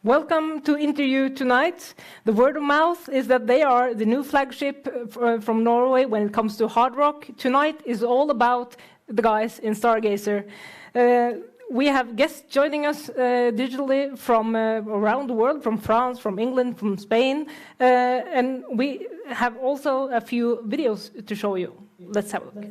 Welcome to Interview Tonight. The word of mouth is that they are the new flagship from Norway when it comes to hard rock. Tonight is all about the guys in Stargazer. We have guests joining us digitally from around the world, from France, from England, from Spain, and we have also a few videos to show you. Let's have a look.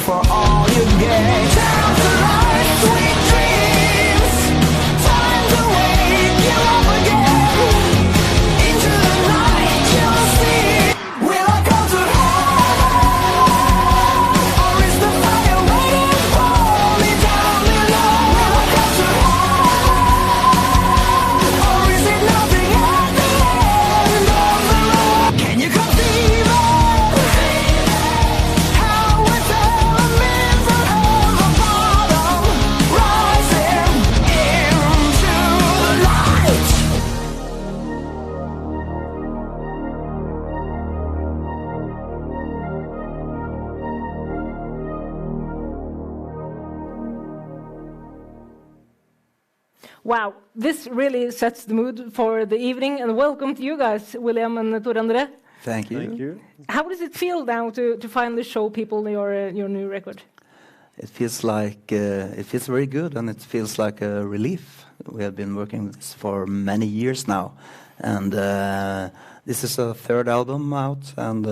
For all you gave. Time to life, sweet dreams. Time to wake you up again. Into the night you'll see. Will I come to hell? Or is the fire waiting for me down below? Will I come to hell? Or is it nothing at the end of the road? Can you conceive it? Wow, this really sets the mood for the evening, and welcome to you guys, William and Tor André. Thank you. Thank you. How does it feel now to finally show people your new record? It feels very good, and it feels like a relief. We have been working with this for many years now, and this is a third album out, and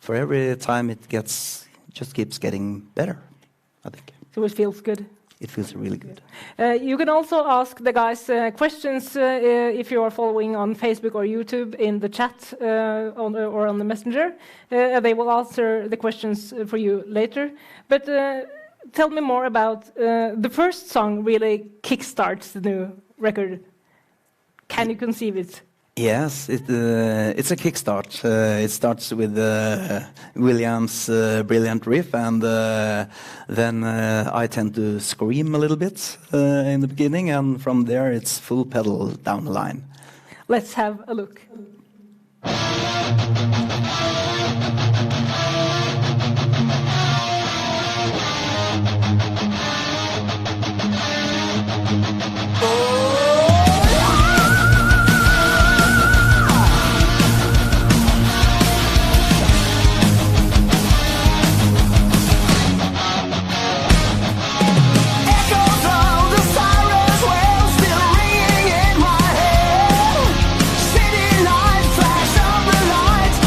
for every time it just keeps getting better, I think. So it feels good? It feels really good. You can also ask the guys questions if you are following on Facebook or YouTube in the chat or on the messenger. They will answer the questions for you later. But tell me more about the first song really kickstarts the new record. Can you conceive it? Yes, it's a kickstart. It starts with William's brilliant riff, and then I tend to scream a little bit in the beginning, and from there it's full pedal down the line. Let's have a look. City lights flash of the lights.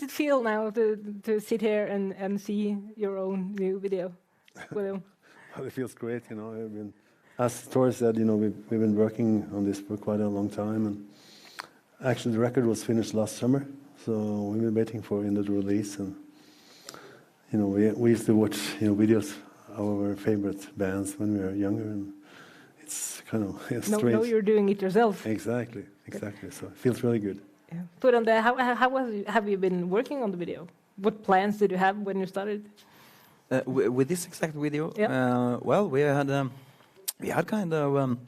it feel now to sit here and see your own new video, William? It feels great, you know. As Tor said, you know, we've been working on this for quite a long time, and actually the record was finished last summer, so we've been waiting for the release, and you know, we used to watch, you know, videos of our favorite bands when we were younger, and it's kind of strange. No, you're doing it yourself. Exactly. So it feels really good. Yeah. Put on how have you been working on the video? What plans did you have when you started? With this exact video, Yeah. well, we had kind of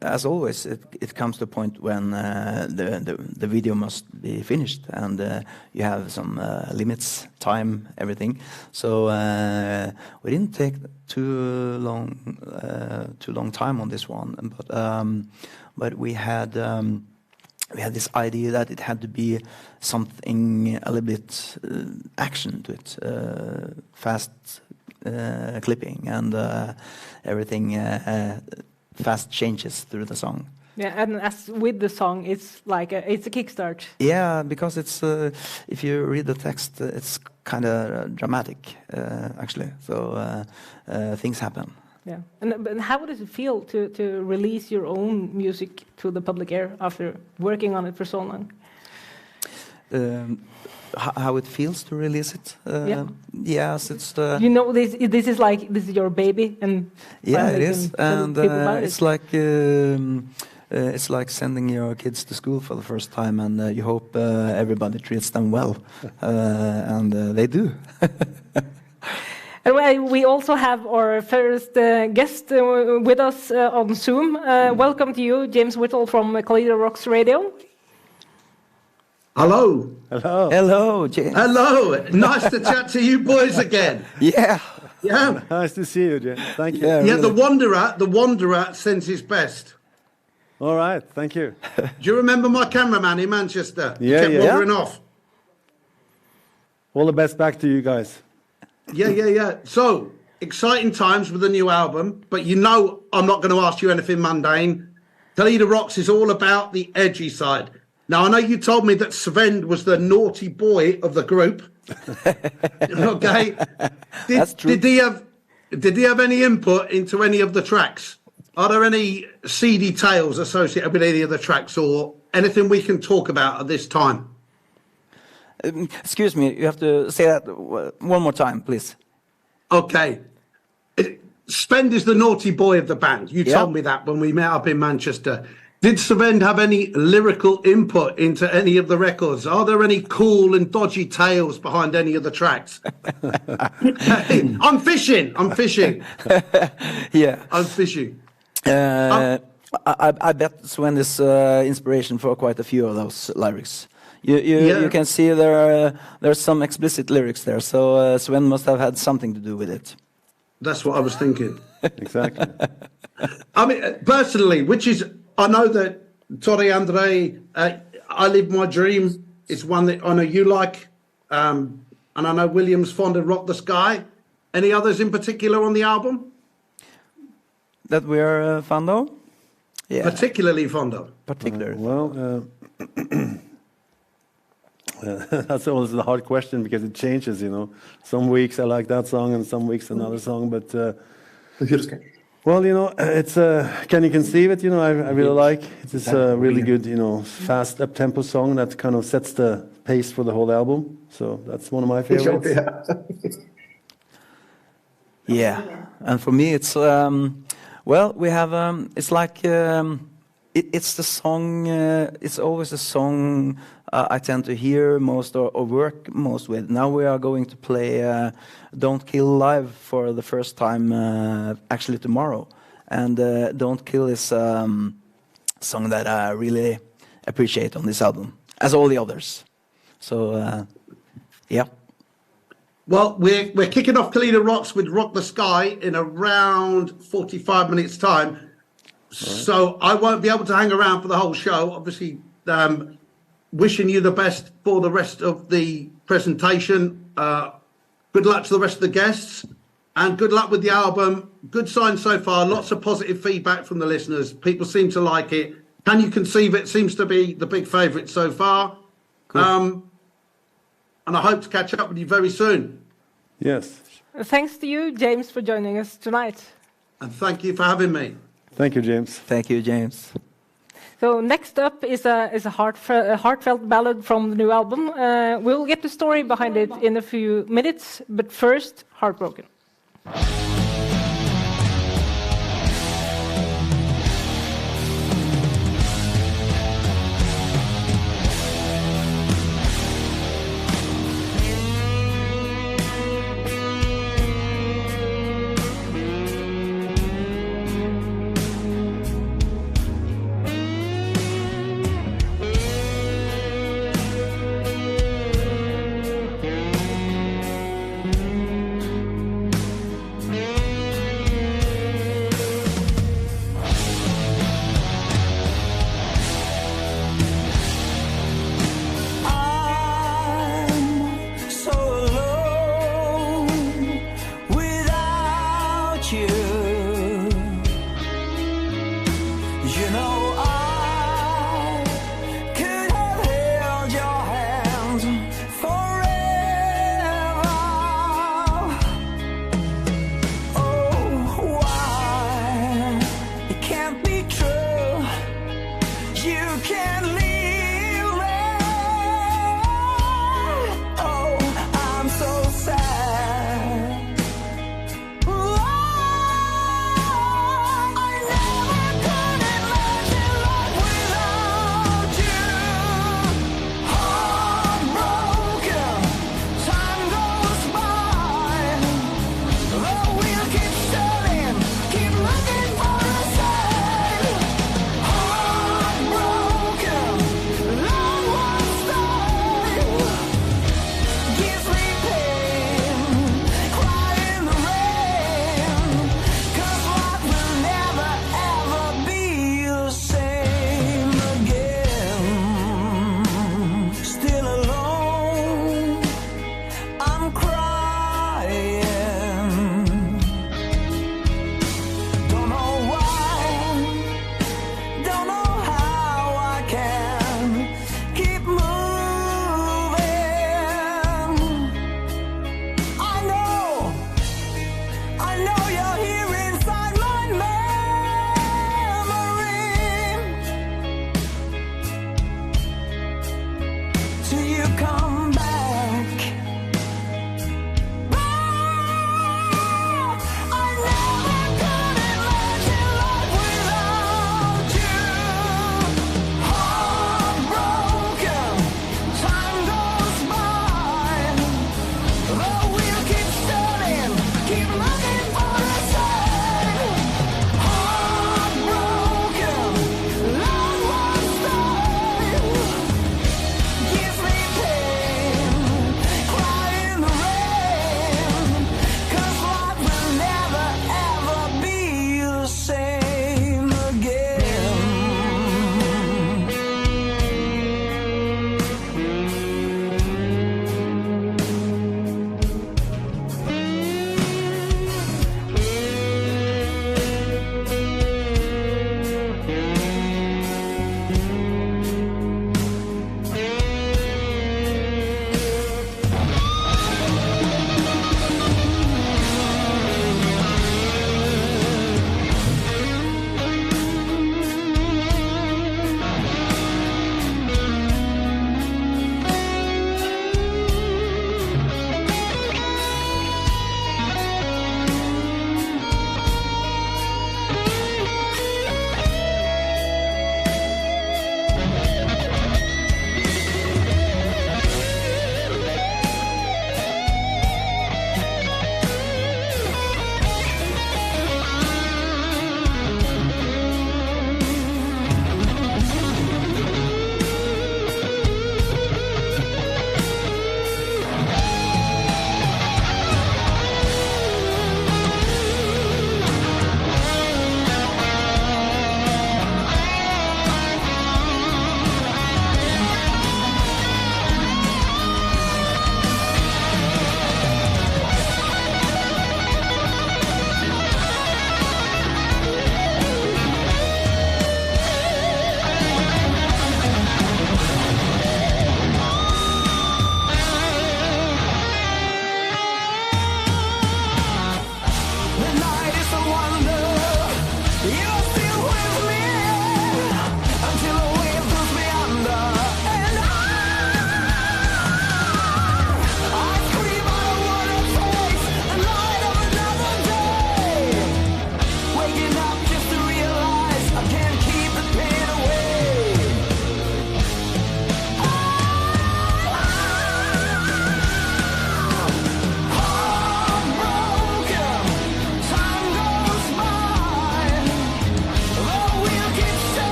as always, it comes to a point when the video must be finished, and you have some limits, time, everything. So we didn't take too long time on this one, but we had this idea that it had to be something a little bit action to it, fast clipping and everything. Fast changes through the song. Yeah, and as with the song, it's like it's a kickstart. Yeah, because it's if you read the text, it's kind of dramatic, actually. So things happen. Yeah, and how does it feel to release your own music to the public air after working on it for so long? How it feels to release it? Yeah. Yes, it's. You know, this is your baby, and yeah, it is, and it. it's like sending your kids to school for the first time, and you hope everybody treats them well, and they do. And we also have our first guest with us on Zoom. Welcome to you, James Whittle from Kalider Rocks Radio. Hello. Hello. Hello, James. Hello. Nice to chat to you boys again. Yeah. Yeah. Nice to see you, Jay. Thank you. Yeah, Yeah, really. the Wanderer sends his best. All right. Thank you. Do you remember my cameraman in Manchester? He Yeah, kept yeah. wandering off. All the best back to you guys. Yeah. So, exciting times with the new album, but you know I'm not going to ask you anything mundane. Kalider Rocks is all about the edgy side. Now, I know you told me that Sven was the naughty boy of the group. Okay. That's true. Did he have any input into any of the tracks? Are there any seedy tales associated with any of the tracks, or anything we can talk about at this time? Excuse me, you have to say that one more time, please. Okay. Spend is the naughty boy of the band. You Yeah. told me that when we met up in Manchester. Did Sven have any lyrical input into any of the records? Are there any cool and dodgy tales behind any of the tracks? I'm fishing. Yeah. I'm fishing. I bet Sven is inspiration for quite a few of those lyrics. You can see there's some explicit lyrics there, so Sven must have had something to do with it. That's what I was thinking. Exactly. I mean, personally, I know that Tori Andre, I Live My Dream, is one that I know you like, and I know William's fond of Rock the Sky. Any others in particular on the album? That we're fond of? Yeah, Particularly fond of? particular. Well, that's always a hard question because it changes, you know. Some weeks I like that song and some weeks another song, but well, you know, it's Can You Conceive It, you know, I really like. It's a really good, you know, fast up-tempo song that kind of sets the pace for the whole album. So that's one of my favorites. Yeah, and for me it's well, we have it's like it's the song. It's always a song I tend to hear most or work most with. Now we are going to play "Don't Kill" live for the first time, actually tomorrow, and "Don't Kill" is song that I really appreciate on this album, as all the others. So yeah. Well, we're kicking off Kalider Rocks with Rock the Sky in around 45 minutes' time. So I won't be able to hang around for the whole show. Obviously, wishing you the best for the rest of the presentation. Good luck to the rest of the guests, and good luck with the album. Good sign so far. Lots of positive feedback from the listeners. People seem to like it. Can You Conceive It seems to be the big favourite so far. And I hope to catch up with you very soon. Yes. Thanks to you, James, for joining us tonight. And thank you for having me. Thank you, James. Thank you, James. So next up is a heartfelt ballad from the new album. We'll get the story behind it in a few minutes, but first, Heartbroken.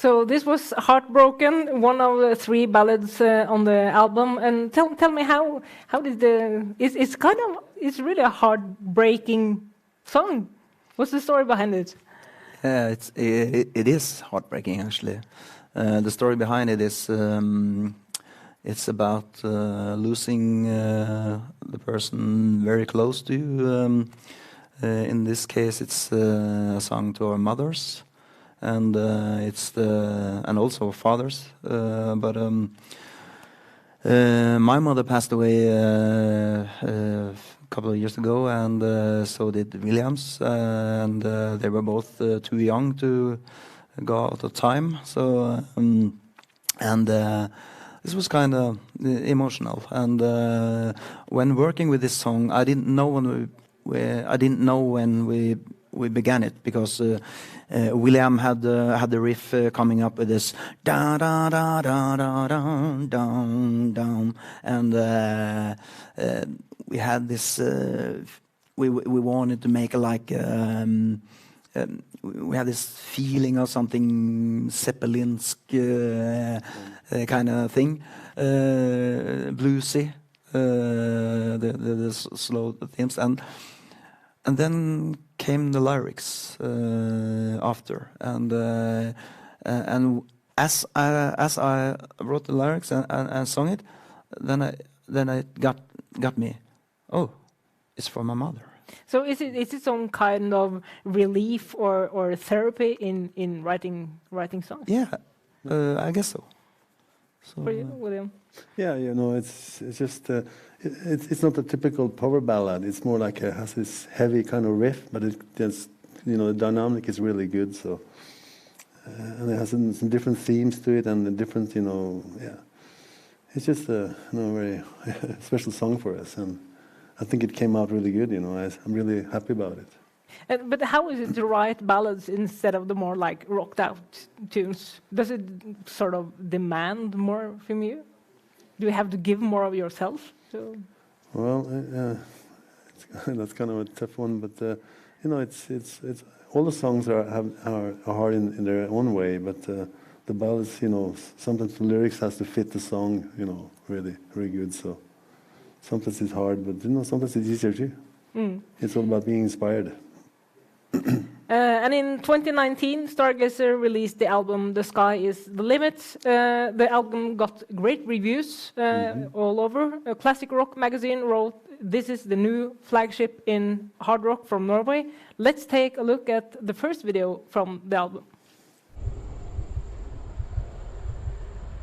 So this was Heartbroken, one of the 3 ballads on the album. And tell me how did it's really a heartbreaking song. What's the story behind it? It is heartbreaking actually. The story behind it is it's about losing the person very close to you. In this case, it's a song to our mothers. And and also fathers, but my mother passed away a couple of years ago, and so did Williams, and they were both too young to go out of time. So this was kind of emotional. And when working with this song, I didn't know when we began it, because William had the riff coming up with this da da da da da da down down, and we had this. We wanted to make we had this feeling of something Zeppelinsk kind of thing, bluesy, the slow themes, and then came the lyrics after, and as I wrote the lyrics and sung it, then it got me. Oh, it's for my mother. So is it some kind of relief or therapy in writing songs? Yeah, I guess so. For you, William? Yeah, it's just it's not a typical power ballad. It's more like it has this heavy kind of riff, but the dynamic is really good. So and it has some different themes to it, and different, it's just a very special song for us, and I think it came out really good. I'm really happy about it. But how is it to write ballads instead of the more like rocked out tunes? Does it sort of demand more from you? Do you have to give more of yourself? Well, that's kind of a tough one, but it's all the songs are hard in their own way, but the ballads, sometimes the lyrics has to fit the song, really, really good. So sometimes it's hard, but sometimes it's easier too. It's all about being inspired. And in 2019, Stargazer released the album "The Sky Is the Limit." The album got great reviews all over. A Classic Rock magazine wrote, "This is the new flagship in hard rock from Norway." Let's take a look at the first video from the album.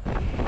Thank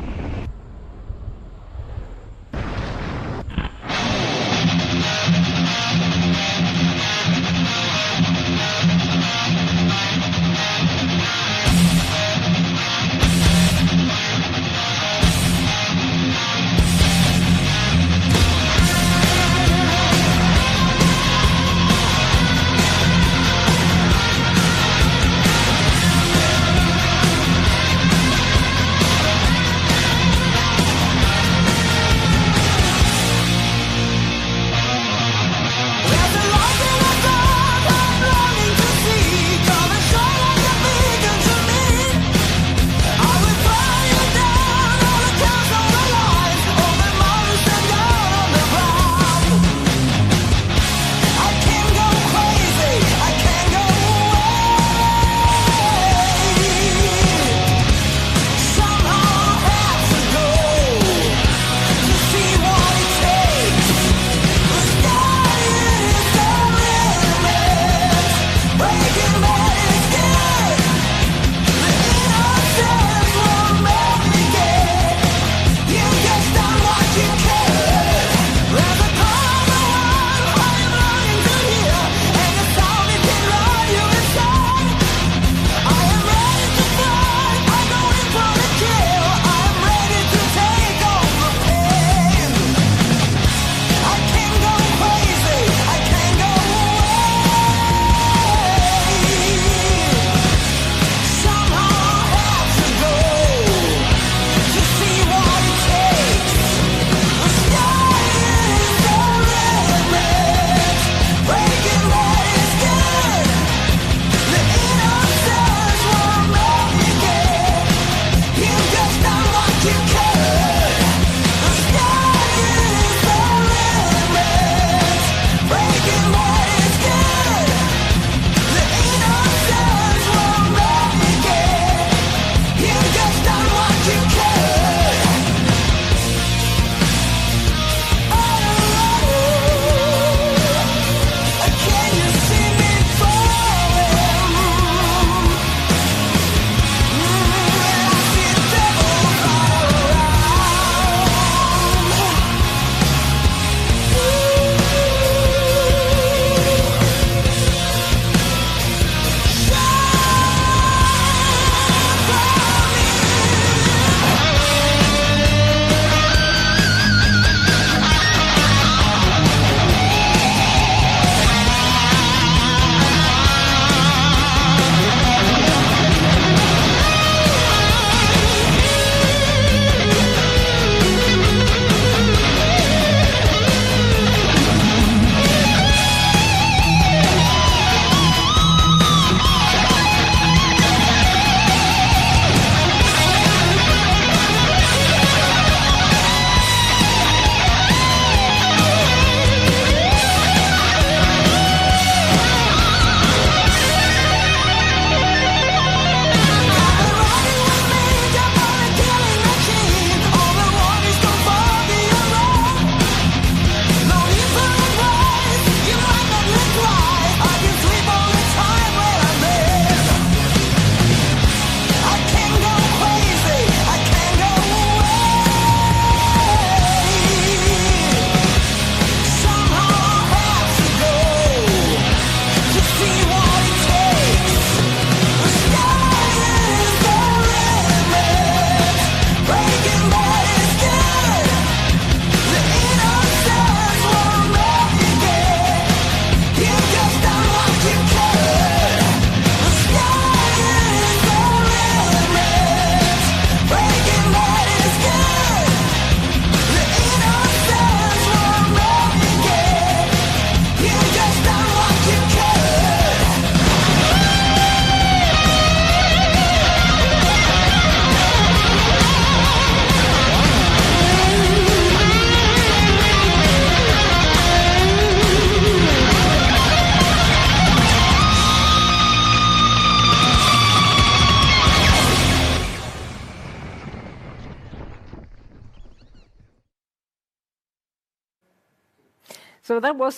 So that was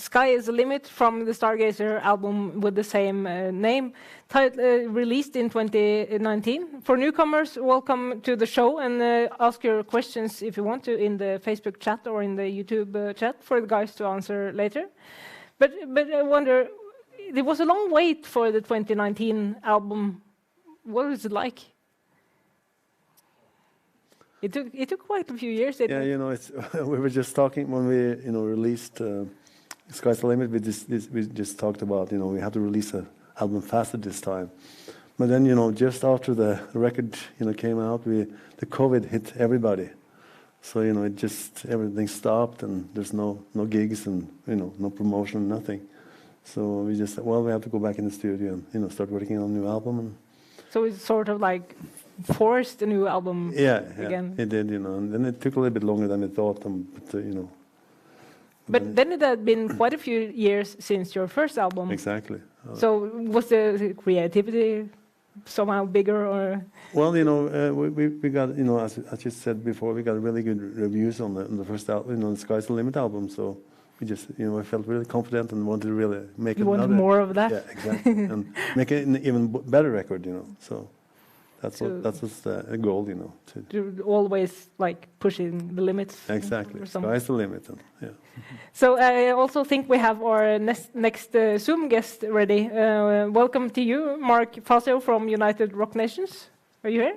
Sky is the Limit from the Stargazer album with the same name, released in 2019. For newcomers, welcome to the show, and ask your questions if you want to in the Facebook chat or in the YouTube chat for the guys to answer later. But I wonder, there was a long wait for the 2019 album. What was it like? It took quite a few years. Yeah, you know, we were just talking when we released Sky's the Limit. We just talked about we had to release an album faster this time. But then just after the record came out, the COVID hit everybody. So it just everything stopped, and there's no gigs and no promotion, nothing. So we just said, well, we have to go back in the studio and start working on a new album. And so it's sort of like forced a new album again. It did, and then it took a little bit longer than we thought. But then it had been quite a few years since your first album. Exactly. So was the creativity somehow bigger, or? Well, we got, as you said before, we got really good reviews on the first album, the Sky's the Limit album. So we just, I felt really confident and wanted to really make you wanted more of that. Yeah, exactly, and make it an even better record, So. That's what's the goal, To always like pushing the limits. Exactly, sky's the limit. Yeah. So I also think we have our next Zoom guest ready. Welcome to you, Mark Fasio from United Rock Nations. Are you here?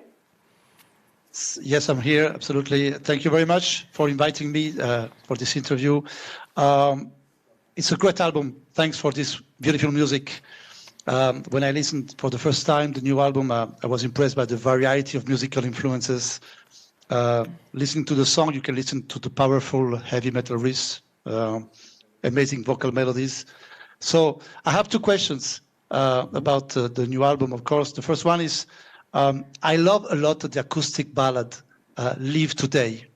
Yes, I'm here. Absolutely. Thank you very much for inviting me for this interview. It's a great album. Thanks for this beautiful music. When I listened for the first time the new album, I was impressed by the variety of musical influences. Listening to the song, you can listen to the powerful heavy metal riffs, amazing vocal melodies. So I have two questions about the new album, of course. The first one is, I love a lot the acoustic ballad, Live Today.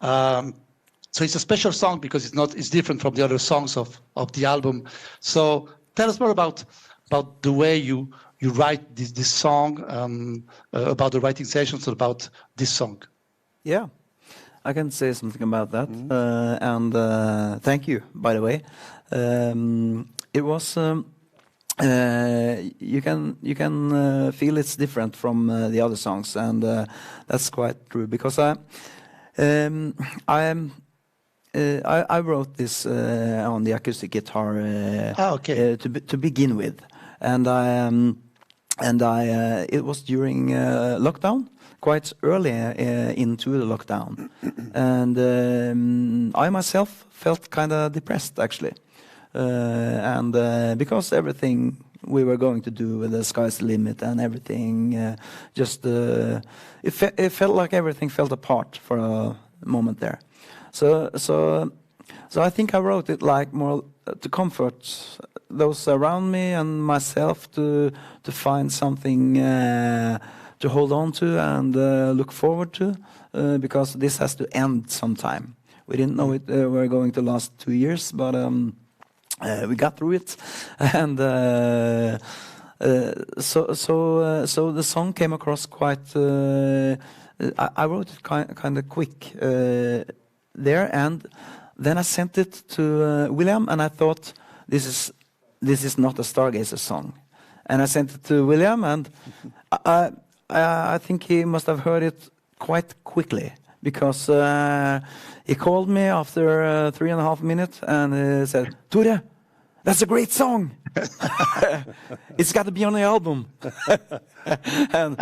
So it's a special song because it's different from the other songs of the album. So tell us more about the way you write this song, about the writing sessions, about this song. Yeah, I can say something about that. And thank you, by the way. It was you can feel it's different from the other songs, and that's quite true because I wrote this on the acoustic guitar to begin with. And it was during lockdown, quite early into the lockdown, and I myself felt kind of depressed actually, and because everything we were going to do with the Sky's the Limit and everything, it felt like everything fell apart for a moment there. So I think I wrote it like more to comfort those around me and myself to find something to hold on to and look forward to, because this has to end sometime. We didn't know it were going to last 2 years, but we got through it, and so the song came across quite. I wrote it kind of quick there, and then I sent it to William, and I thought this is not a Stargazer song, and I sent it to William, and I think he must have heard it quite quickly, because he called me after 3.5 minutes and he said, "Tore, that's a great song. It's got to be on the album." And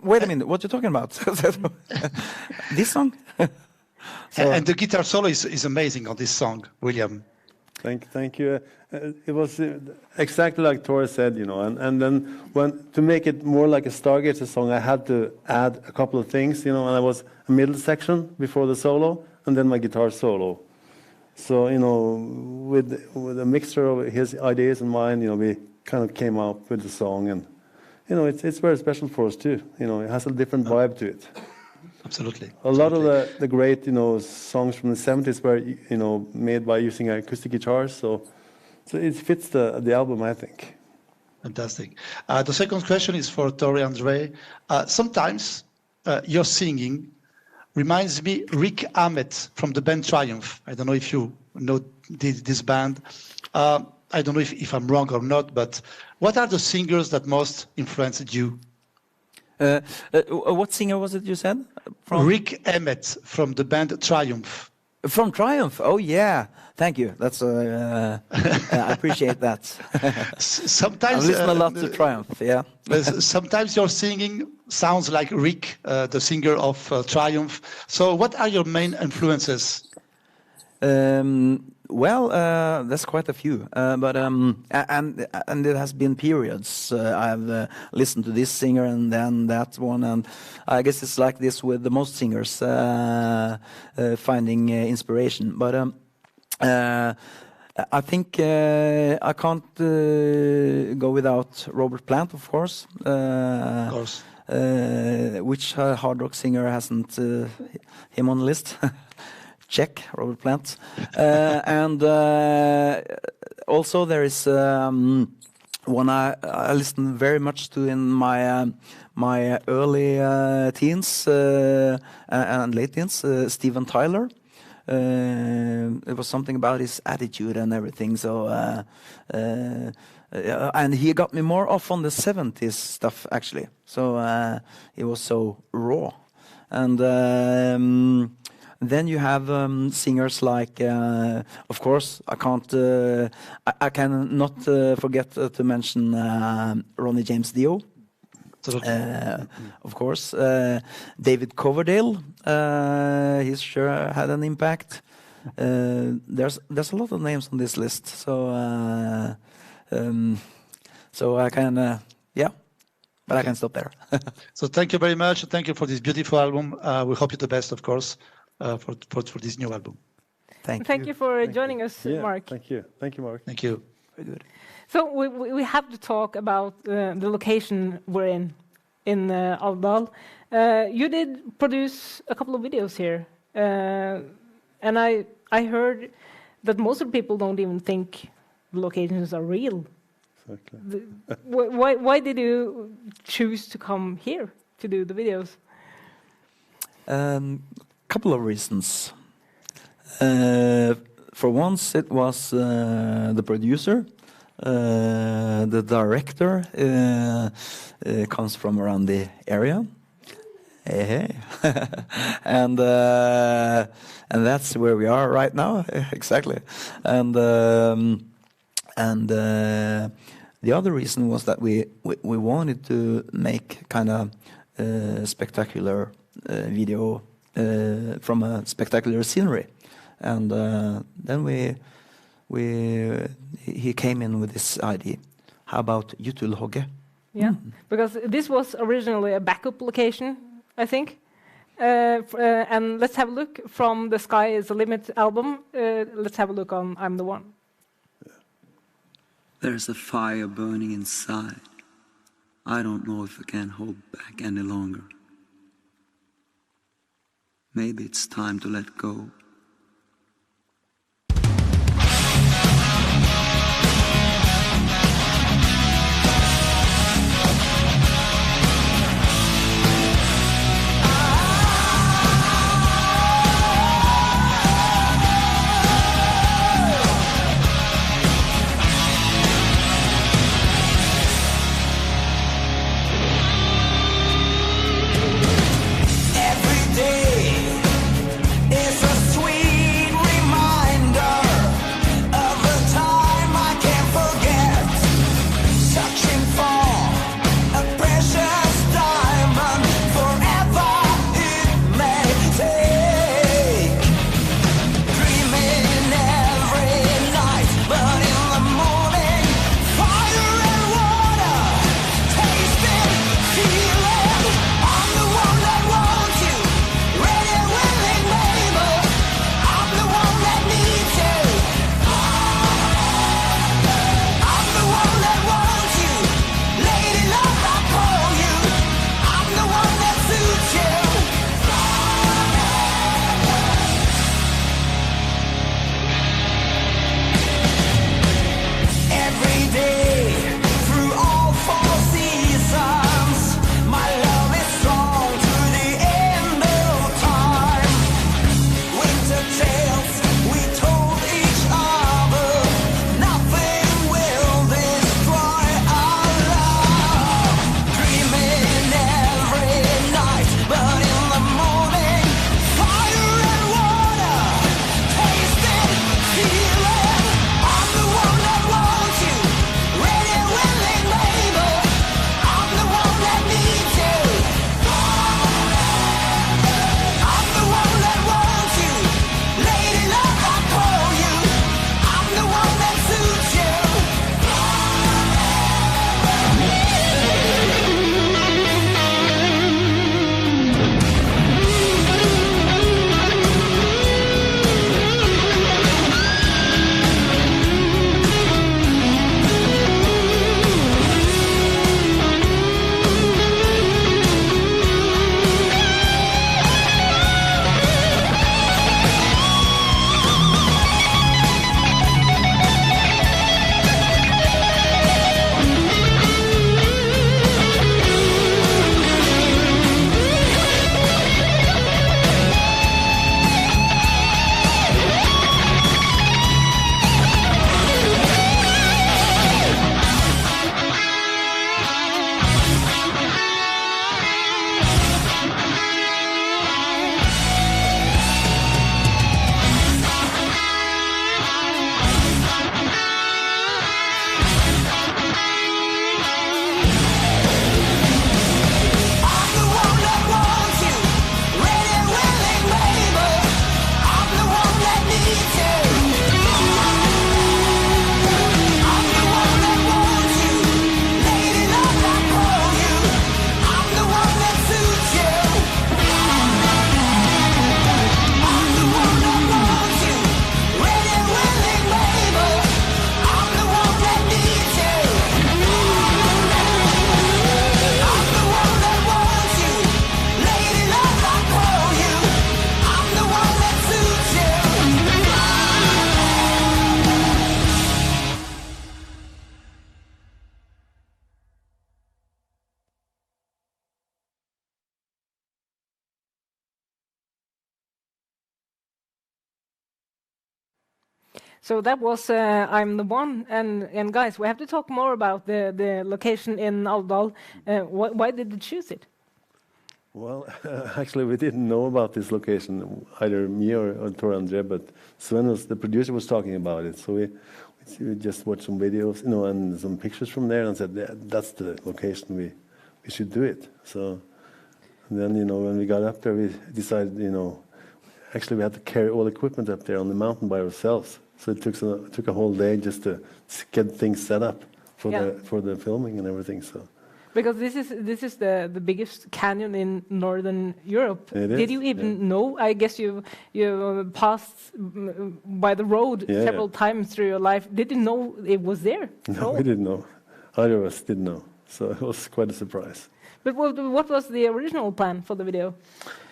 wait a minute, what are you talking about? This song? And the guitar solo is amazing on this song, William. Thank you. It was exactly like Tore said, and then to make it more like a Stargazer song, I had to add a couple of things, and I was a middle section before the solo, and then my guitar solo. So, with a mixture of his ideas and mine, we kind of came up with the song, and, it's very special for us too. It has a different vibe to it. Absolutely. A lot of the great, songs from the 70s were, made by using acoustic guitars. So it fits the album, I think. Fantastic. The second question is for Tore André. Sometimes your singing reminds me Rick Ahmed from the band Triumph. I don't know if you know this band. I don't know if I'm wrong or not, but what are the singers that most influenced you? What singer was it you said? Rick Emmett from the band Triumph. From Triumph. Oh yeah, thank you. That's I appreciate that. Sometimes I listen a lot to Triumph. Yeah. Sometimes your singing sounds like Rick, the singer of Triumph. So, what are your main influences? Well, there's quite a few, but and there has been periods. I've listened to this singer and then that one, and I guess it's like this with the most singers finding inspiration. But I think I can't go without Robert Plant, of course. Of course. Which hard rock singer hasn't him on the list? Check, Robert Plant. And also there is one I listened very much to in my early teens and late teens, Steven Tyler. It was something about his attitude and everything. So, and he got me more off on the 70s stuff, actually. So he was so raw. And then you have singers like, of course, I can't, I cannot forget to mention Ronnie James Dio. Of course, David Coverdale, he's sure had an impact. There's a lot of names on this list, so so I can, yeah, but I can stop there. So thank you very much. Thank you for this beautiful album. We hope you the best, of course, for this new album. Thank you for joining us, Mark. Thank you, Mark. Thank you. Very good. So we have to talk about the location we're in Alvdal. You did produce a couple of videos here, and I heard that most of the people don't even think the locations are real. Exactly. Why did you choose to come here to do the videos? Couple of reasons. For once, it was the producer. The director comes from around the area, and that's where we are right now. Exactly, and the other reason was that we wanted to make kind of spectacular video from a spectacular scenery, and then he came in with this idea. How about Jutulhogge? Yeah, because this was originally a backup location, I think. And let's have a look from the Sky is the Limit album. Let's have a look on I'm the One. There's a fire burning inside. I don't know if I can hold back any longer. Maybe it's time to let go. Every day is a So that was I'm the One. And guys, we have to talk more about the location in Alvdal. Why did you choose it? Well, actually, we didn't know about this location, either me or Tor Andre, but Sven, the producer, was talking about it. So we just watched some videos, and some pictures from there, and said, yeah, that's the location we should do it. So then, when we got up there, we decided, actually we had to carry all equipment up there on the mountain by ourselves. So it took a whole day just to get things set up for the filming and everything. So. Because this is the biggest canyon in Northern Europe. Did you even know? I guess you passed by the road several times through your life. Did you know it was there? No, we didn't know. Either of us didn't know. So it was quite a surprise. But what was the original plan for the video?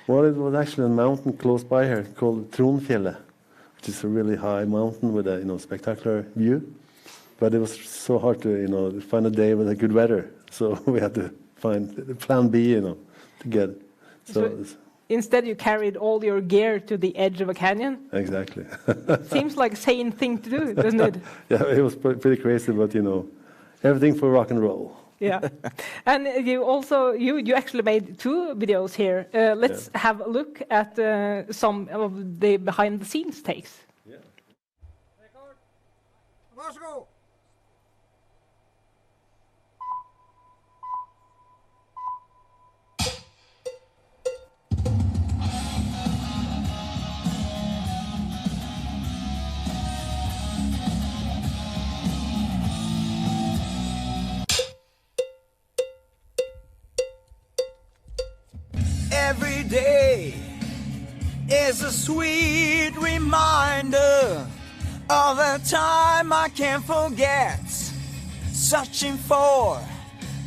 Well, it was actually a mountain close by here called Tronfjellet, which is a really high mountain with a spectacular view. But it was so hard to find a day with a good weather. So we had to find the plan B, to get it. So instead, you carried all your gear to the edge of a canyon? Exactly. Seems like a sane thing to do, doesn't it? Yeah, it was pretty crazy, but, everything for rock and roll. Yeah. And you also, you actually made 2 videos here. Let's have a look at some of the behind-the-scenes takes. Yeah. Varsågod! Every day is a sweet reminder of a time I can't forget, searching for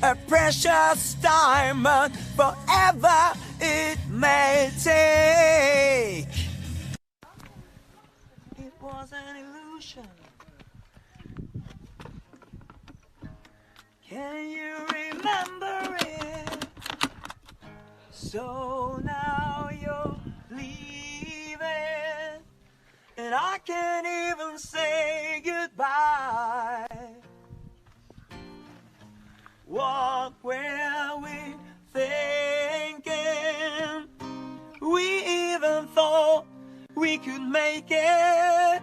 a precious diamond, forever it may take. It was an illusion. Can you remember it? So now you're leaving, and I can't even say goodbye. What were we thinking? We even thought we could make it.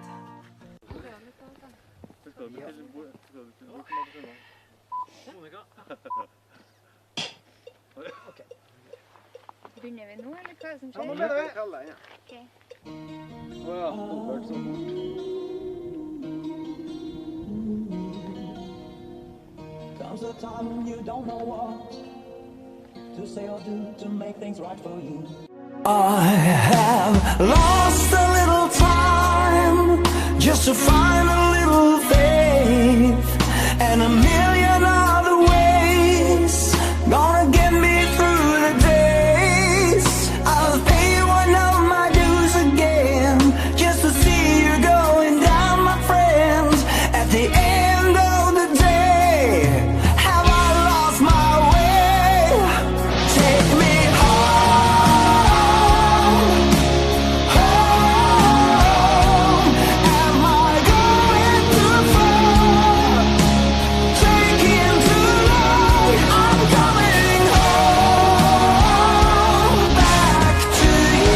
Begynner vi nå, eller hva er det som skjer? Ja, nå begynner vi. Ok. Comes a time when you don't know what to say or do to make things right for you. I have lost a little time just to find a little faith, and a million other ways gonna get me through the days. I'll pay one of my dues again just to see you going down, my friend. At the end of the day, have I lost my way? Take me home, home. Am I going too far? Taking too long. I'm coming home, back to you.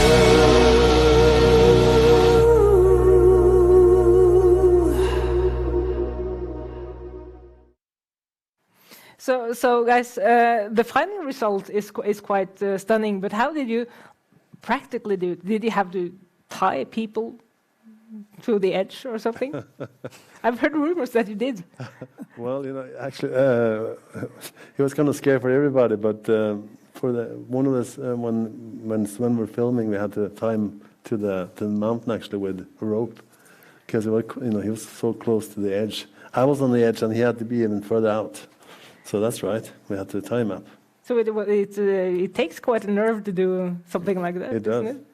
So guys, the final result is quite stunning. But how did you practically do it? Did you have to tie people to the edge or something? I've heard rumors that you did. Well, actually, it was kind of scary for everybody, but for one of us, when Sven were filming, we had to tie him to the mountain actually with a rope, because he was so close to the edge. I was on the edge, and he had to be even further out. So that's right, we had to tie him up. So it takes quite a nerve to do something like that. It does. Doesn't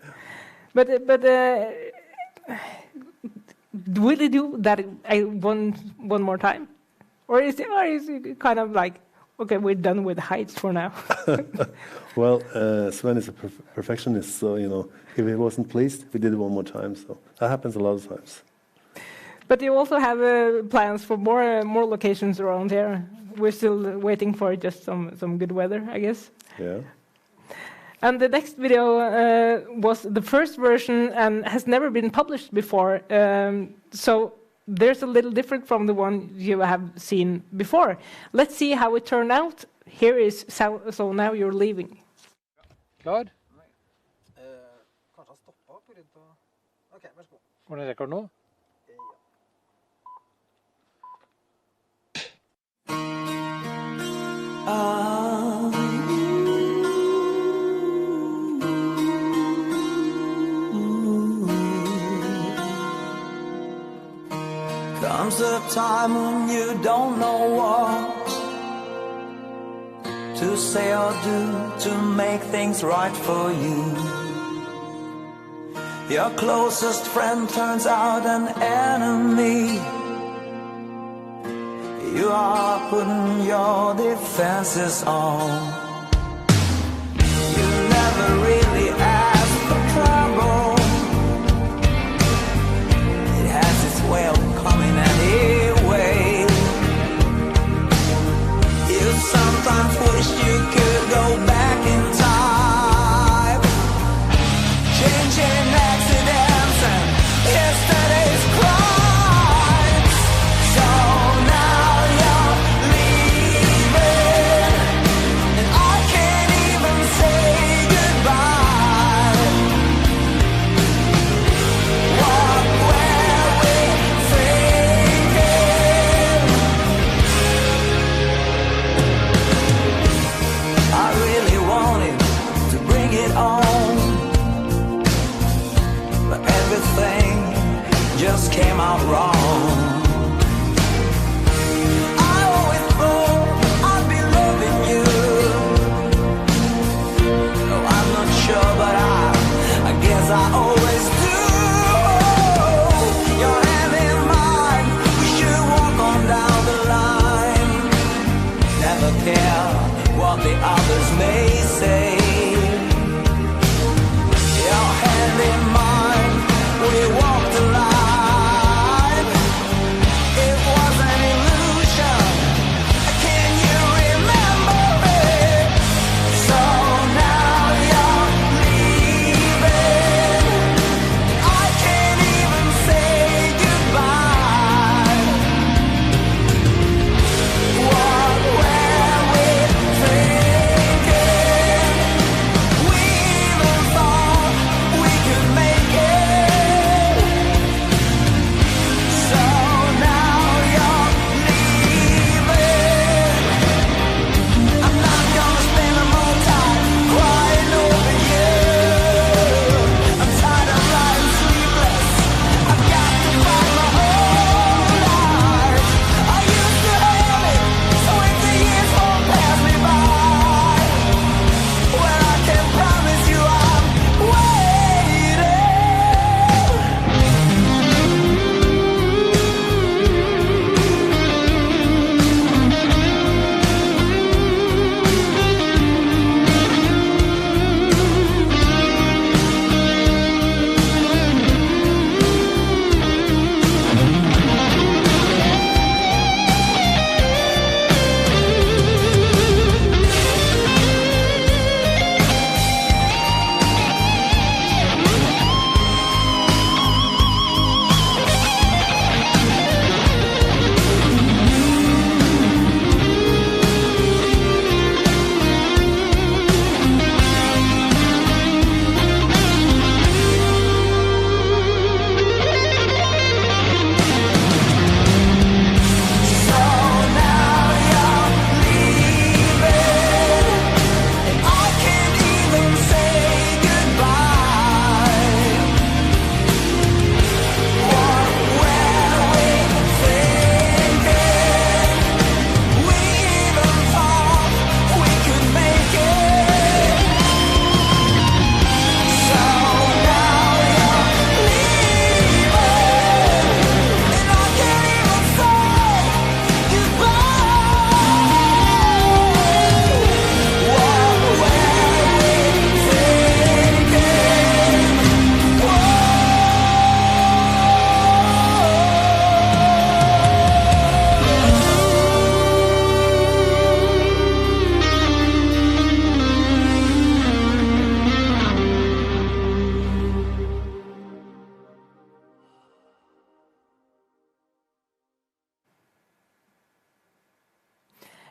it? But will you do that one more time, or is it kind of like, okay, we're done with heights for now? Well, Sven is a perfectionist, so if he wasn't pleased, we did it one more time. So that happens a lot of times. But you also have plans for more locations around here. We're still waiting for just some good weather, I guess. Yeah. And the next video was the first version and has never been published before. So there's a little different from the one you have seen before. Let's see how it turned out. Here is So Now You're Leaving. Klar? Kanskje han stoppa opp rundt og... Ok, vær så god. Får den rekord nå? Comes a time when you don't know what to say or do to make things right for you. Your closest friend turns out an enemy. You are putting your defenses on. You never really asked for trouble. It has its way of coming anyway. You sometimes wish you could go back in time, changing accidents and yesterday's crimes. So now you're leaving, and I can't even say goodbye. What were we thinking? I really wanted to bring it on, but everything just came out wrong. I always thought I'd be loving you. No, I'm not sure, but I guess I always do. Your hand in mine, we should walk on down the line. Never care what the others may say. Your hand in mine, we walk the line.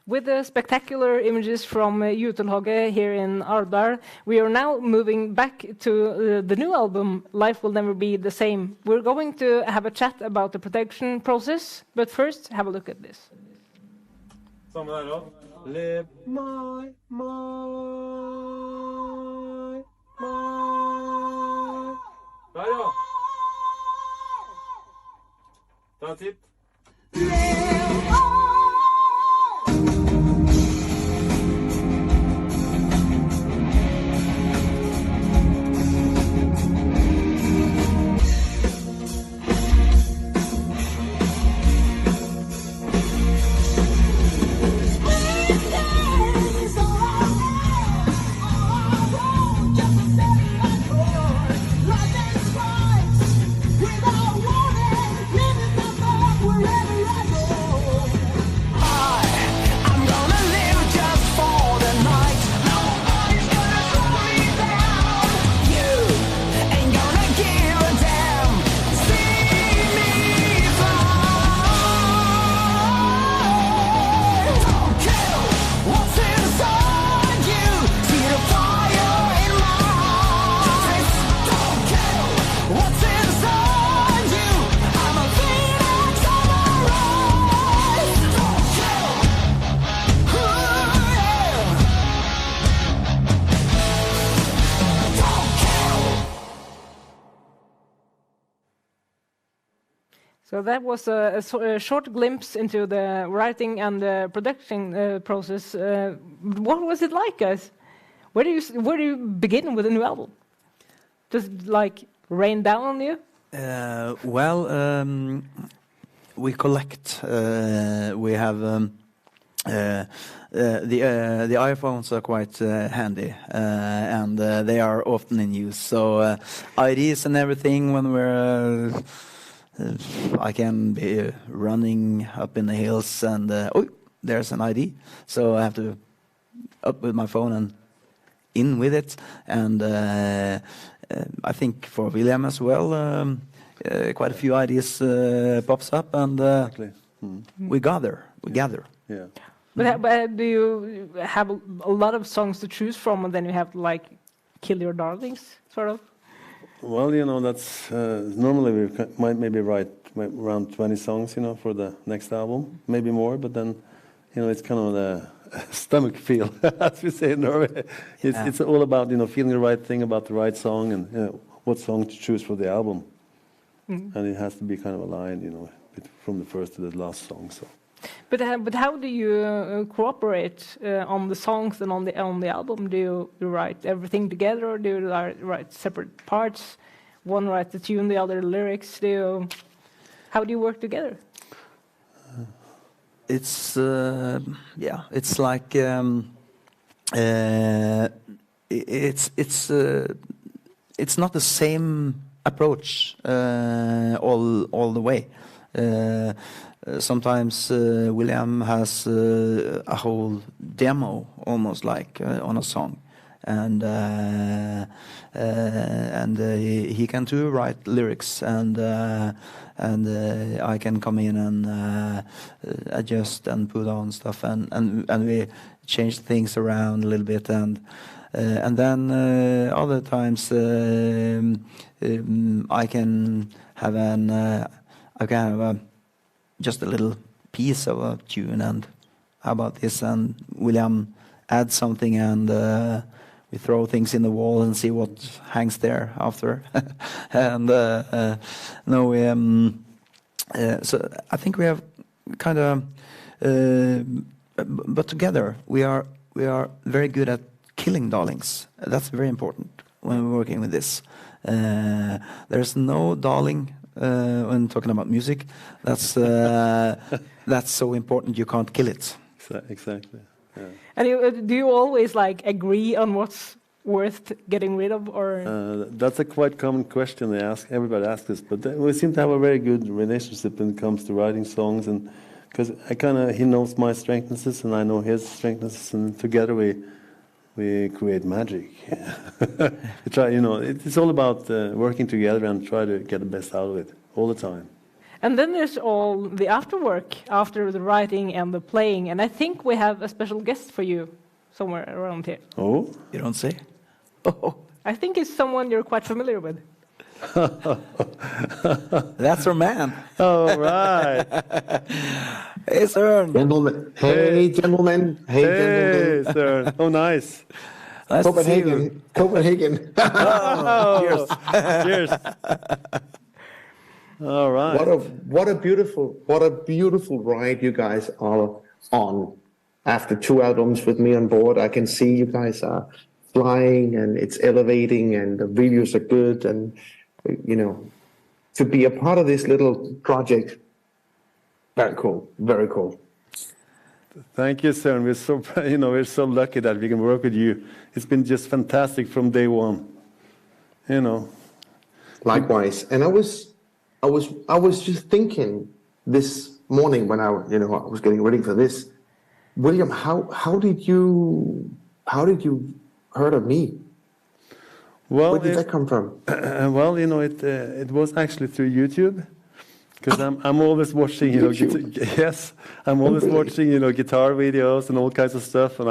With the spectacular images from Jutelhogge here in Ardar, we are now moving back to the new album, Life Will Never Be the Same. We're going to have a chat about the production process, but first, have a look at this. Samme der også. Live my. Der, ja. That's it. So that was a short glimpse into the writing and the production process. What was it like, guys? Where do you begin with a new album? Does it like rain down on you? We collect. We have the iPhones are quite handy, and they are often in use. So IDs and everything when we're. I can be running up in the hills and oh, there's an ID, so I have to up with my phone and in with it. And I think for William as well, quite a few ideas pops up, and we gather. Yeah. But do you have a lot of songs to choose from, and then you have to like kill your darlings, sort of? Well, you know, that's normally we might maybe write around 20 songs, you know, for the next album, maybe more. But then, you know, it's kind of the stomach feel, as we say in Norway. It's all about, you know, feeling the right thing about the right song, and you know, what song to choose for the album. And it has to be kind of aligned, you know, from the first to the last song. So. But how do you cooperate on the songs and on the album? Do you write everything together, or do you write separate parts? One writes the tune, the other the lyrics. How do you work together? It's it's like it's not the same approach all the way. Sometimes William has a whole demo, almost like on a song, and he can too write lyrics, and I can come in and adjust and put on stuff, and we change things around a little bit, and then other times I can have just a little piece of a tune, and how about this, and William adds something, and we throw things in the wall and see what hangs there after. And so I think we have kind of but together we are very good at killing darlings. That's very important when we're working with this. There's no darling when talking about music. That's so important, you can't kill it. Exactly. Yeah. And do you always like agree on what's worth getting rid of, or? That's a quite common question everybody asks us, but we seem to have a very good relationship when it comes to writing songs, and because he knows my strengths and I know his strengths, and together we create magic. We try, you know, it's all about working together and try to get the best out of it all the time. And then there's all the afterwork after the writing and the playing. And I think we have a special guest for you somewhere around here. Oh, You don't say? Oh, I think it's someone you're quite familiar with. that's our man. all right. Hey, Søren. Gentlemen. Hey, gentlemen. Hey, Hey, gentlemen. sir. Oh, nice. Nice to see you. Copenhagen. Oh, cheers. All right. What a beautiful ride you guys are on. After 2 albums with me on board, I can see you guys are flying and it's elevating and the videos are good, and you know, to be a part of this little project, very cool, very cool. Thank you, sir. And we're so, we're so lucky that we can work with you. It's been just fantastic from day one. Likewise. And I was just thinking this morning when I was getting ready for this, William, how did you heard of me? Well, Where did that come from? Well, it was actually through YouTube, because I'm always watching, yes, I'm always watching, guitar videos and all kinds of stuff, and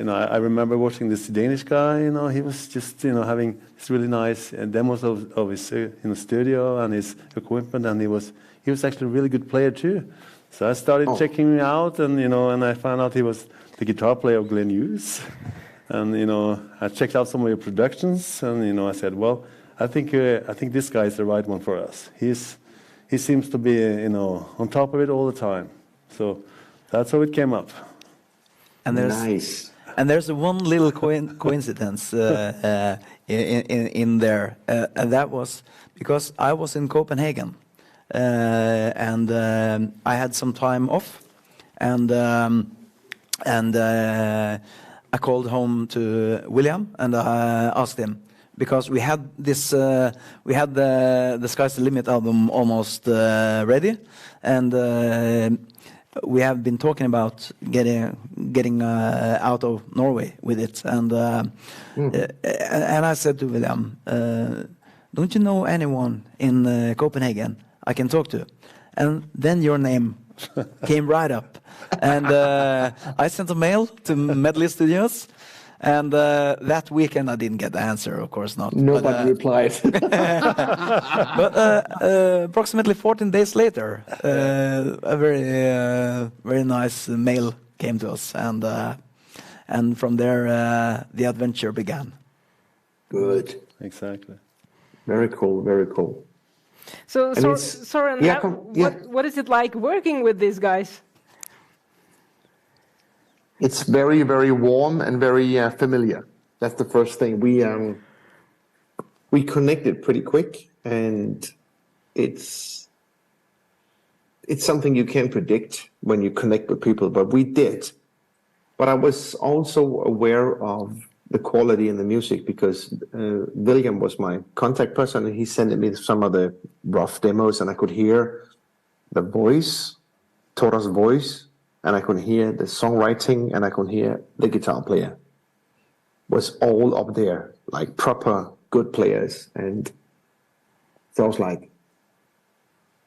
I remember watching this Danish guy, he was just, having this really nice demos of his, studio and his equipment, and he was actually a really good player too. So I started checking him out, and and I found out he was the guitar player of Glenn Hughes. And I checked out some of your productions, and I said, well, I think this guy is the right one for us. He seems to be on top of it all the time. So that's how it came up. And Nice. And there's one little coincidence in there, and that was because I was in Copenhagen, and I had some time off, and I called home to William and I asked him, because we had this, the Sky's the Limit album almost ready, and we have been talking about getting out of Norway with it, and I said to William, don't you know anyone in Copenhagen I can talk to? And then your name came right up, and I sent a mail to Medley Studios, and that weekend I didn't get the answer, of course not. Nobody replied. But approximately 14 days later, a very nice mail came to us, and from there the adventure began. Good. Exactly. Very cool. Very cool. So, And Søren, yeah, what is it like working with these guys? It's very, very warm and very familiar. That's the first thing. We connected pretty quick, and it's something you can't predict when you connect with people, but we did. But I was also aware of the quality in the music, because William was my contact person, and he sent me some of the rough demos, and I could hear the voice, Tora's voice, and I could hear the songwriting, and I could hear the guitar player. Was all up there, like proper good players. And so I was like,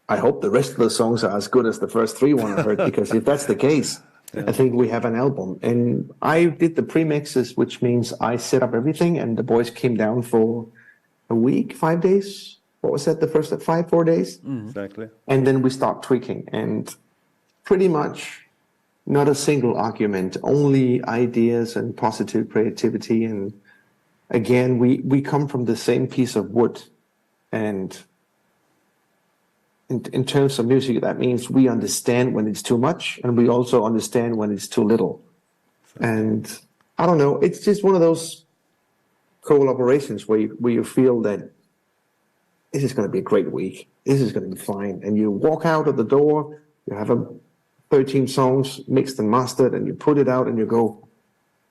I hope the rest of the songs are as good as the first 3 I heard, because if that's the case, I think we have an album. And I did the premixes, which means I set up everything, and the boys came down for a week, 5 days. What was that, the first 4 days? Exactly. And then we start tweaking, and pretty much not a single argument, only ideas and positive creativity. And again, we come from the same piece of wood, and in terms of music, that means we understand when it's too much, and we also understand when it's too little. And I don't know, it's just one of those collaborations where you feel that this is going to be a great week, this is going to be fine, and you walk out of the door, you have 13 songs mixed and mastered, and you put it out and you go,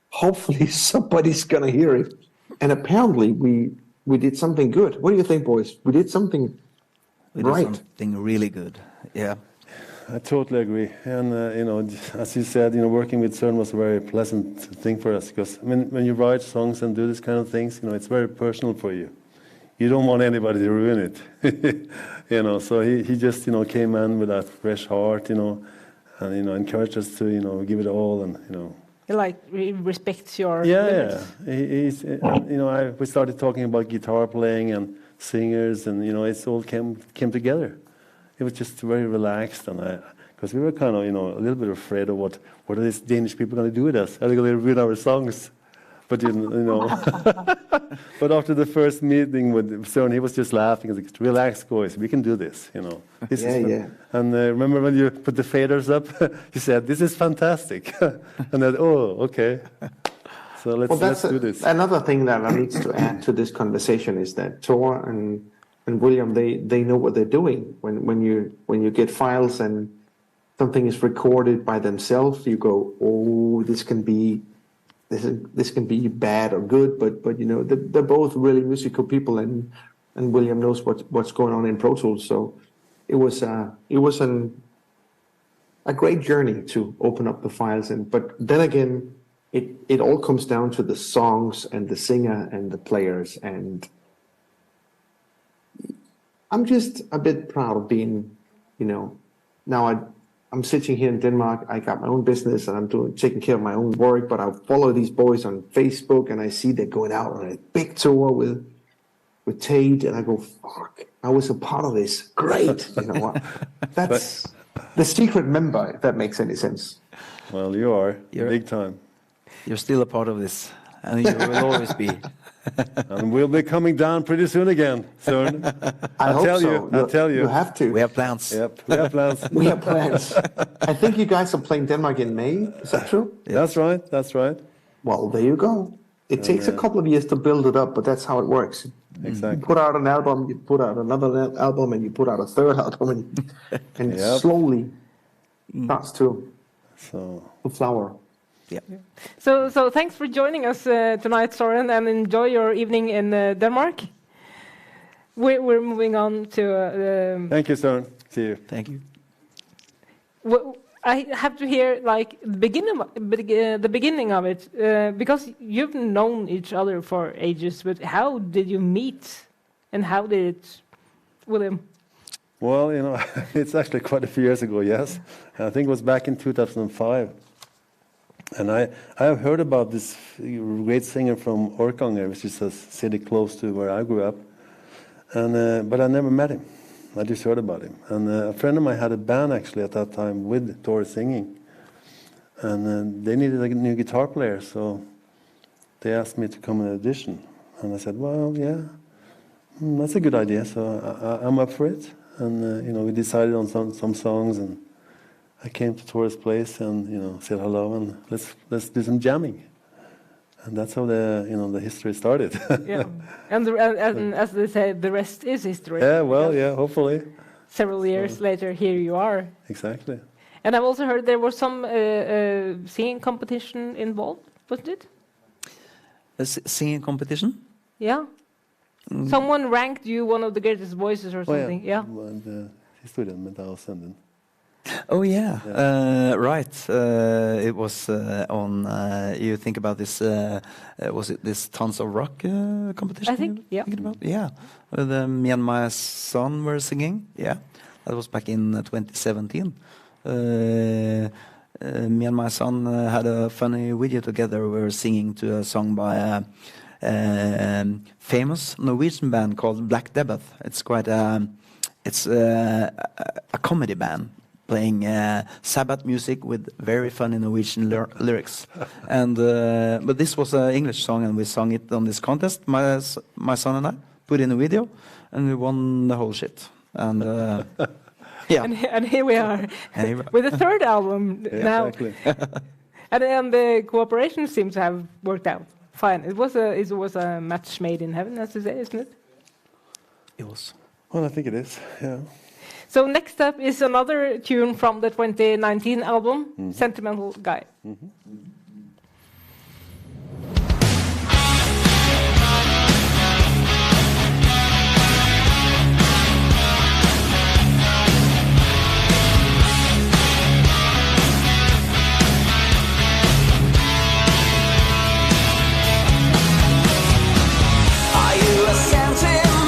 hopefully somebody's going to hear it. And apparently we did something good. What do you think, boys? We did something right. Something really good, yeah. I totally agree. And, as you said, working with Søren was a very pleasant thing for us, because when you write songs and do this kind of things, it's very personal for you. you don't want anybody to ruin it. You know, so he just, you know, came in with that fresh heart, you know, and, you know, encouraged us to, you know, give it all and, you know. He he respects your Yeah. limits. He's, you know, we started talking about guitar playing and singers, and, you know, it's all came together. It was just very relaxed, and because we were kind of, you know, a little bit afraid of what are these Danish people going to do with us? Are they going to ruin our songs? But, you know, but after the first meeting with Søren, he was just laughing. He was like, relax, boys, we can do this, you know. This is fun. And remember when you put the faders up, you said, this is fantastic. And then, oh, okay. So let's do this. Another thing that I need to add to this conversation is that Thor and William, they know what they're doing. When you get files and something is recorded by themselves, you go, oh, this can be bad or good, but you know, they're both really musical people, and William knows what's going on in Pro Tools. So it was a great journey to open up the files, but then again, it all comes down to the songs and the singer and the players, and I'm just a bit proud of being, you know, now I'm sitting here in Denmark. I got my own business and I'm taking care of my own work, but I follow these boys on Facebook and I see they're going out on a big tour with Tate, and I go, fuck, I was a part of this. Great. You know what? That's the secret member, if that makes any sense. Well, you're big time. You're still a part of this, and you will always be. And we'll be coming down pretty soon again, Søren. I'll tell you. You have to. We have plans. Yep, we have plans. We have plans. I think you guys are playing Denmark in May. Is that true? That's right. That's right. Well, there you go. It takes a couple of years to build it up, but that's how it works. Exactly. You put out an album, you put out another album, and you put out a third album, and it slowly starts to flower. Yeah. So thanks for joining us tonight, Søren, and enjoy your evening in Denmark. We're moving on to. Thank you, Søren. See you. Thank you. Well, I have to hear like the beginning of it because you've known each other for ages. But how did you meet, and how did it, William? Well, you know, it's actually quite a few years ago. Yes, I think it was back in 2005. And I have heard about this great singer from Orkanger, which is a city close to where I grew up, and but I never met him. I just heard about him. And a friend of mine had a band actually at that time with Thor singing, and they needed a new guitar player, so they asked me to come and audition. And I said, well, yeah, that's a good idea. So I'm up for it. And you know, we decided on some songs, and I came to Thor's place and, you know, said hello and let's do some jamming, and that's how the history started. Yeah, and as they say, the rest is history. Yeah, well, yeah, hopefully. Several years later, here you are. Exactly. And I've also heard there was some singing competition involved, wasn't it? A singing competition? Yeah. Someone ranked you one of the greatest voices or something. Yeah. Historien med deg og sønnen din. Oh yeah, right. It was on. You think about this? Was it this Tons of Rock competition? I think, yeah. Yeah, me and my son were singing. Yeah, that was back in 2017. Me and my son had a funny video together. We were singing to a song by a famous Norwegian band called Black Debbath. It's quite a comedy band, playing Sabbath music with very funny Norwegian lyrics, and but this was an English song, and we sang it on this contest. My son and I put in a video, and we won the whole shit. And yeah, and here we are with the third album now. Exactly. and the cooperation seems to have worked out fine. It was a match made in heaven, as to say, isn't it? It was. Well, I think it is. Yeah. So next up is another tune from the 2019 album, Sentimental Guy. Are you a sentimental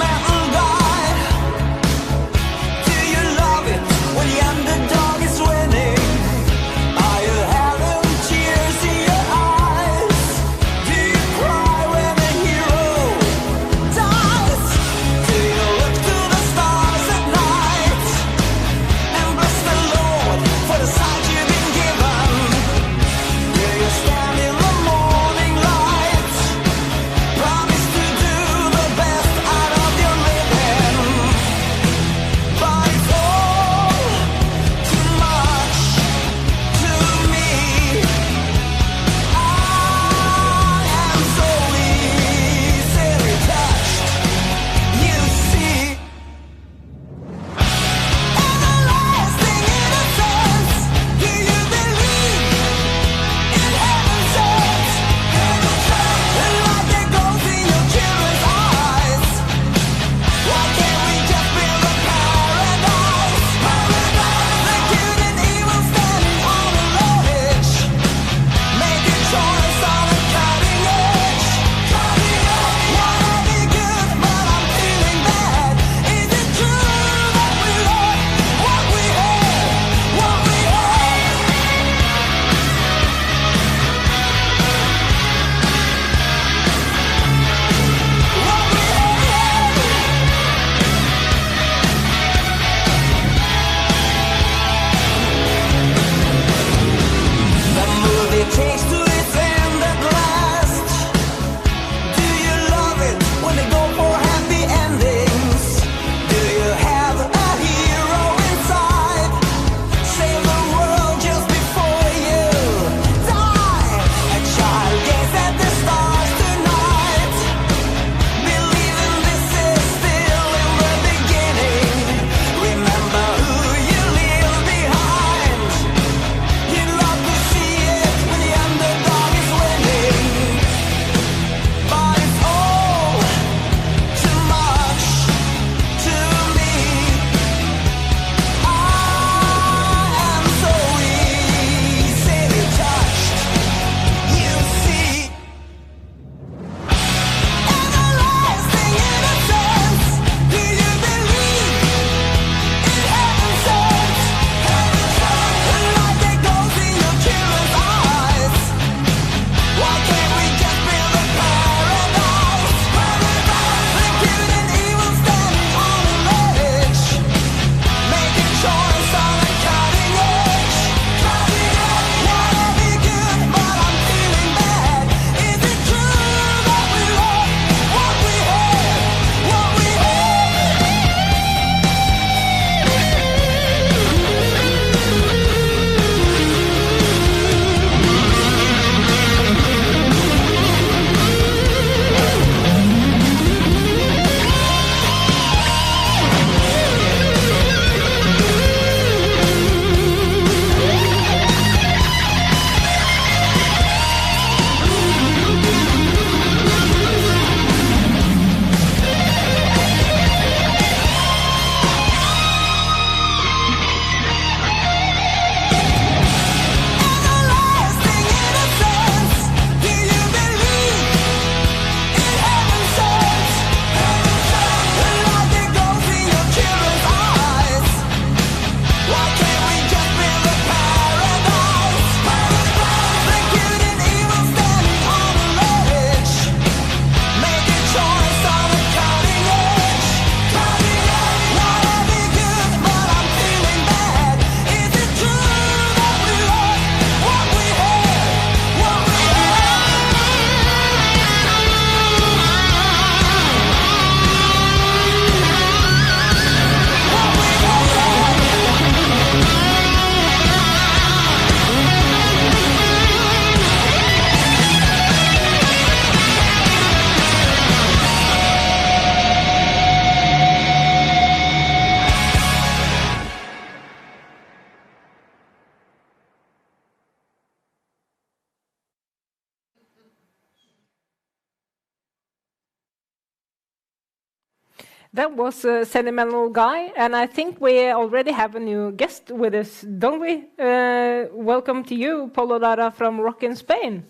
That was a sentimental guy, and I think we already have a new guest with us, don't we? Welcome to you, Polo Lara from Rock in Spain.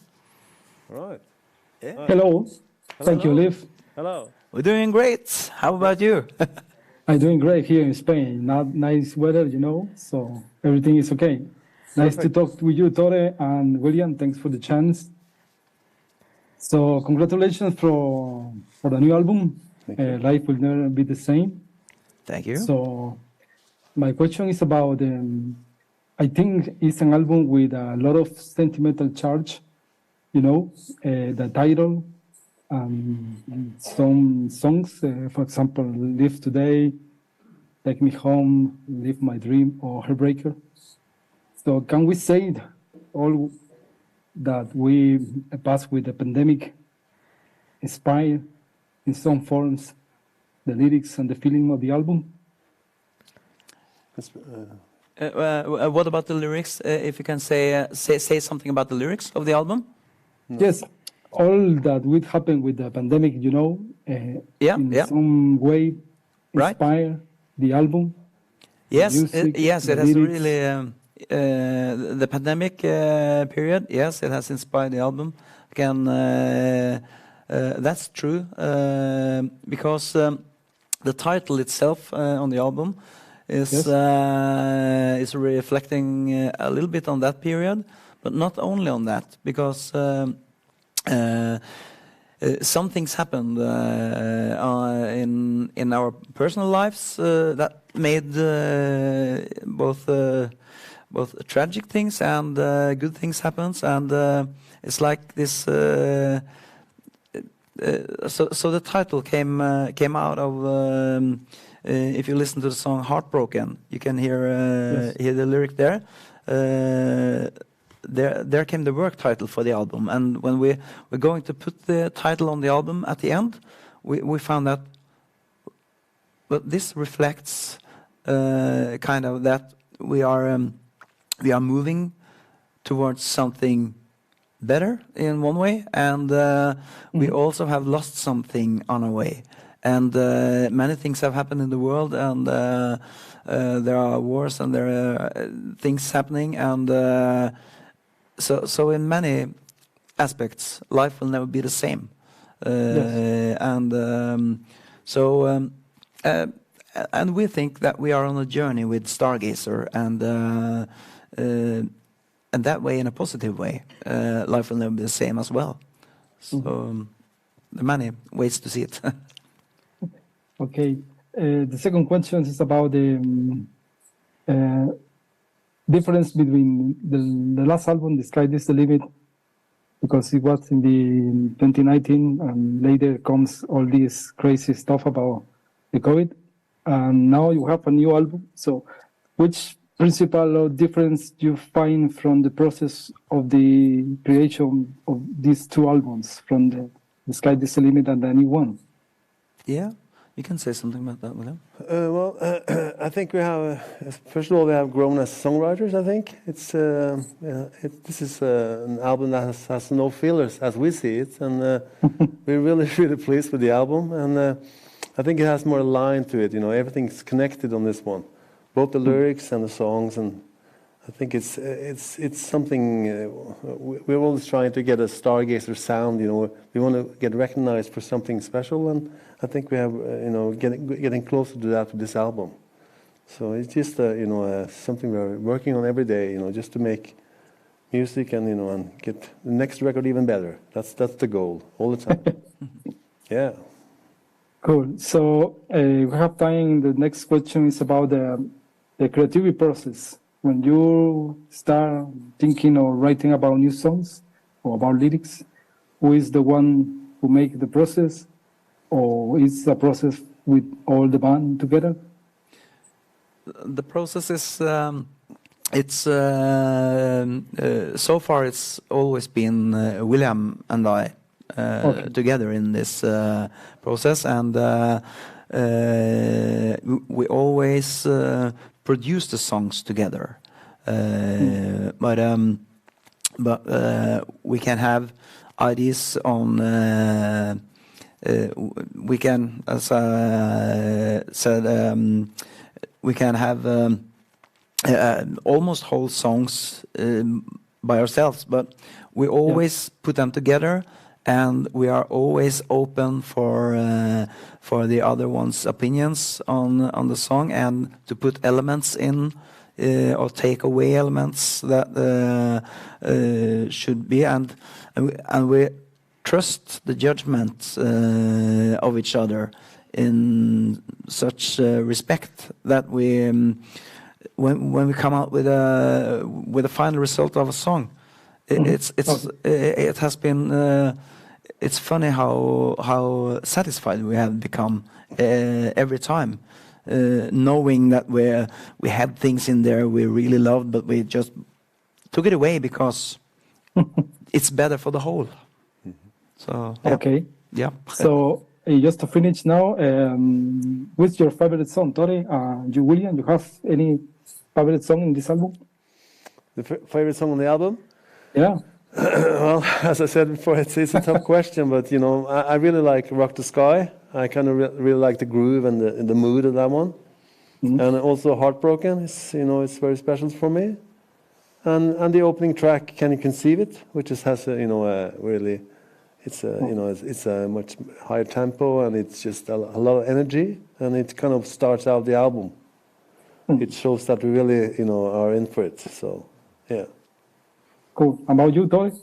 Right. Yeah. Hello. Thank you, Liv. Hello. We're doing great. How about you? I'm doing great here in Spain. Not nice weather, so everything is okay. Nice to talk with you, Tore and William. Thanks for the chance. So congratulations for the new album. Life will never be the same. Thank you. So my question is about, I think it's an album with a lot of sentimental charge, the title, some songs, for example, Live Today, Take Me Home, Live My Dream, or Heartbreaker. So can we say all that we passed with the pandemic inspired in some forms the lyrics and the feeling of the album? What about the lyrics? If you can say something about the lyrics of the album? Yes, all that would happen with the pandemic, in some way inspire the album. Yes, music, yes, the it has lyrics. really the pandemic period. Yes, it has inspired the album. That's true because the title itself on the album is reflecting a little bit on that period, but not only on that, because some things happened in our personal lives that made both tragic things and good things happens, and it's like this. So the title came out of. If you listen to the song "Heartbroken," you can hear the lyric there. There came the work title for the album, and when we're going to put the title on the album at the end, we found that this reflects kind of that we are moving towards something better in one way, and we also have lost something on our way, and many things have happened in the world, and there are wars and there are things happening, and so in many aspects life will never be the same. And and we think that we are on a journey with Stargazer, and that way, in a positive way, life will never be the same as well. So there are many ways to see it. Okay. The second question is about the difference between the last album, The Sky is the Limit, because it was in the 2019, and later comes all this crazy stuff about the COVID, and now you have a new album. So which principal difference do you find from the process of the creation of these two albums, from the Sky is the Limit and the new one? Yeah, you can say something about that, William. Well, I think we have, first of all, we have grown as songwriters. I think it's this is an album that has no fillers as we see it, and we're really pleased with the album, and I think it has more line to it. Everything's connected on this one, both the lyrics and the songs, and I think it's something we're always trying to get a Stargazer sound. We want to get recognized for something special, and I think we have getting closer to that with this album. So it's just something we're working on every day. Just to make music and and get the next record even better. That's the goal all the time. Yeah. Cool. So we have time. The next question is about the creativity process. When you start thinking or writing about new songs or about lyrics, who is the one who makes the process, or is the process with all the band together? The process is so far it's always been William and I together in this process, and we always produce the songs together, but we can have ideas on we can, as I said, we can have almost whole songs by ourselves, but we always put them together, and we are always open for the other one's opinions on the song, and to put elements in or take away elements that should be, and we trust the judgment of each other in such respect that we when we come out with a final result of a song, it has been it's funny how satisfied we have become every time, knowing that we had things in there we really loved, but we just took it away because it's better for the whole. So okay, yeah. So just to finish now, what's your favorite song, Tori? You, William, you have any favorite song in this album? The favorite song on the album? Yeah. Well, as I said before, it's a tough question, but you know, I really like "Rock the Sky." I kind of really like the groove and the mood of that one, and also "Heartbroken." It's very special for me, and the opening track, "Can You Conceive It," which has a really, it's a much higher tempo, and it's just a lot of energy, and it kind of starts out the album. It shows that we really are in for it. So yeah. Cool. About you, Toy?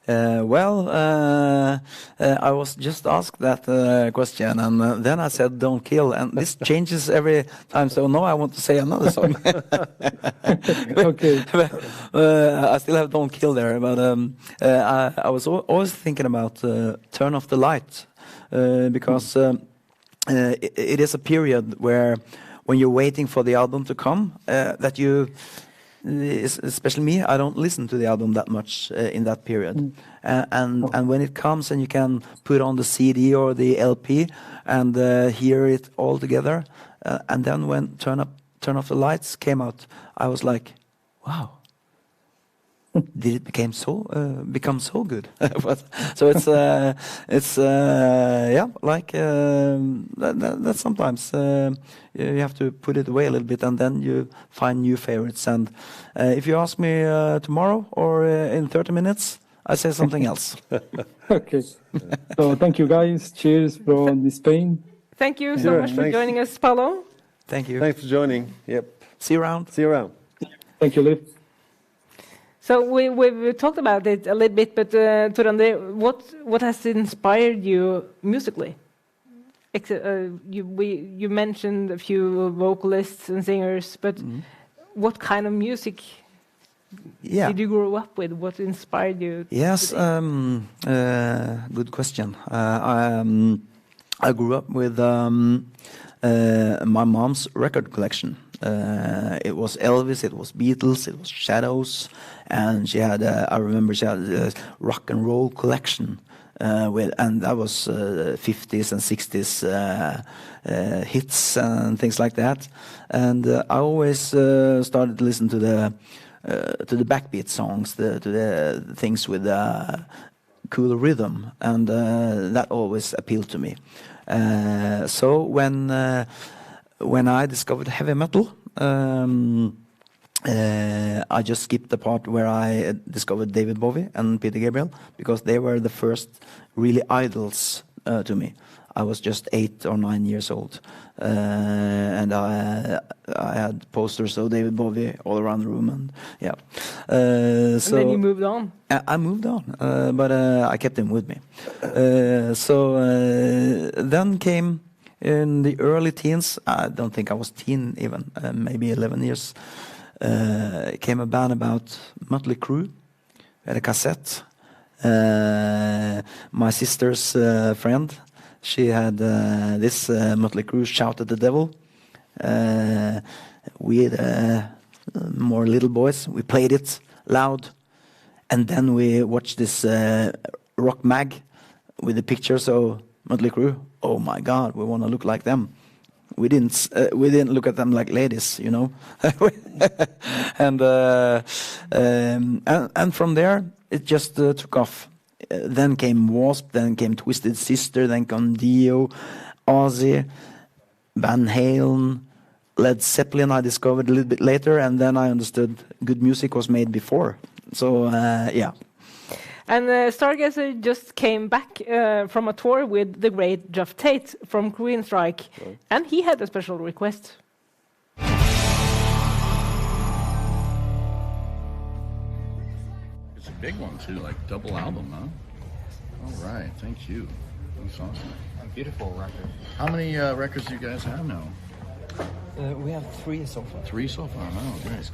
Well, I was just asked that question, and then I said "Don't Kill," and this changes every time. So now I want to say another song. Okay. I still have "Don't Kill" there, but I was always thinking about "Turn Off the Light," because it is a period where, when you're waiting for the album to come, that you. Especially me, I don't listen to the album that much in that period, and when it comes and you can put on the CD or the LP and hear it all together, and then when Turn Off the Lights came out, I was like, wow, did it become so good? So it's yeah, like that sometimes you have to put it away a little bit, and then you find new favorites. And if you ask me tomorrow or in 30 minutes, I say something else. Okay. So thank you, guys. Cheers from Spain. Thank you so much for joining us, Paulo. Thank you. Thanks for joining. Yep. See you around. See you around. Thank you, Liv. So we've talked about it a little bit, but Torande, what has inspired you musically? You mentioned a few vocalists and singers, but what kind of music did you grow up with? What inspired you? Yes, good question. I grew up with my mom's record collection. It was Elvis, it was Beatles, it was Shadows, and she had I remember she had a rock and roll collection and that was 50s and 60s hits and things like that. And I always started to listen to the backbeat songs, to the things with cool rhythm, and that always appealed to me. So when I discovered heavy metal, I just skipped the part where I discovered David Bowie and Peter Gabriel, because they were the first really idols to me. I was just 8 or 9 years old, and I had posters of David Bowie all around the room, and yeah. So and then you moved on. I moved on, but I kept him with me. Then came in the early teens. I don't think I was teen even, maybe 11 years. Came a band about Mötley Crüe. We had a cassette. My sister's friend, she had this Mötley Crüe, Shout at the Devil. We more little boys, we played it loud, and then we watched this rock mag with the pictures of Mötley Crüe. Oh my God, we want to look like them. We didn't look at them like ladies, you know. And from there it just took off. then came Wasp, then came Twisted Sister, then came Dio, Ozzy, Van Halen, Led Zeppelin I discovered a little bit later, and then I understood good music was made before. So, yeah. And Stargazer just came back from a tour with the great Jeff Tate from Queenstrike, and he had a special request. It's a big one too, like double album, huh? All right, thank you. That's awesome. A beautiful record. How many records do you guys have now? We have 3 so far. 3 so far. Oh, great.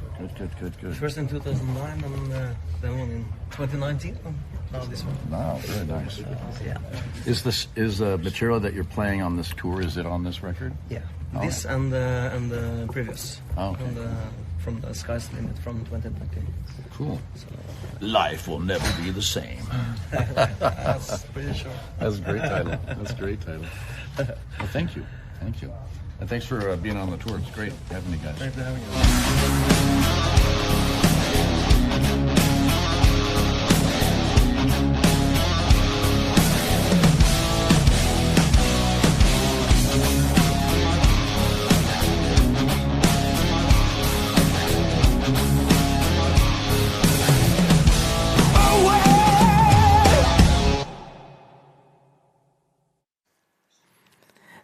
Good. First in 2009, and then one in 2019, and now this one. Wow, very nice. Yeah. Is the material that you're playing on this tour? Is it on this record? Yeah. Oh, This yeah. and the previous. Oh, okay. And from the Sky's Limit from 2019. Cool. Life will never be the same. That's pretty sure. That's a great title. Well, thank you. And thanks for being on the tour. It's great having you guys. Thanks for having us.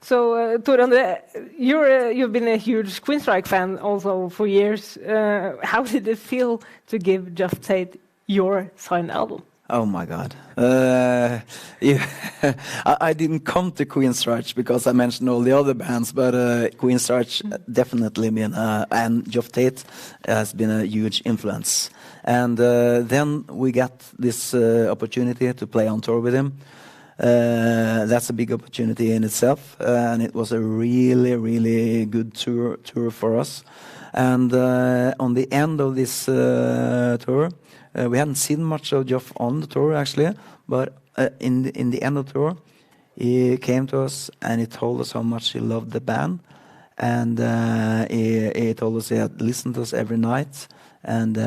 So, Tor André, you've been a huge Queenstrike fan also for years. How did it feel to give Jeff Tate your signed album? Oh my God! I didn't come to Queenstrike because I mentioned all the other bands, but Queenstrike definitely been and Jeff Tate has been a huge influence. And then we got this opportunity to play on tour with him. That's a big opportunity in itself, and it was a really good tour for us. And on the end of this tour, we hadn't seen much of Jeff on the tour actually, but in the end of the tour, he came to us and he told us how much he loved the band, and he told us he had listened to us every night, and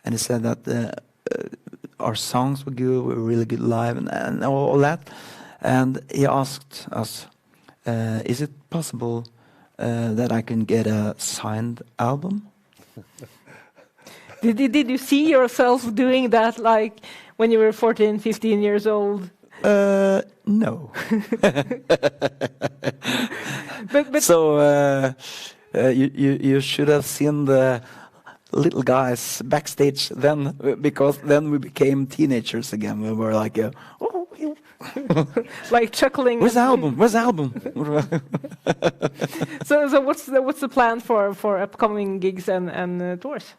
he said that our songs were good, we were really good live, and all that. And he asked us, is it possible that I can get a signed album? Did you see yourself doing that, like when you were 14, 15 years old? No. but so you should have seen the little guys backstage then, because then we became teenagers again. We were like, like chuckling. Where's the album? So what's the plan for upcoming gigs and tours?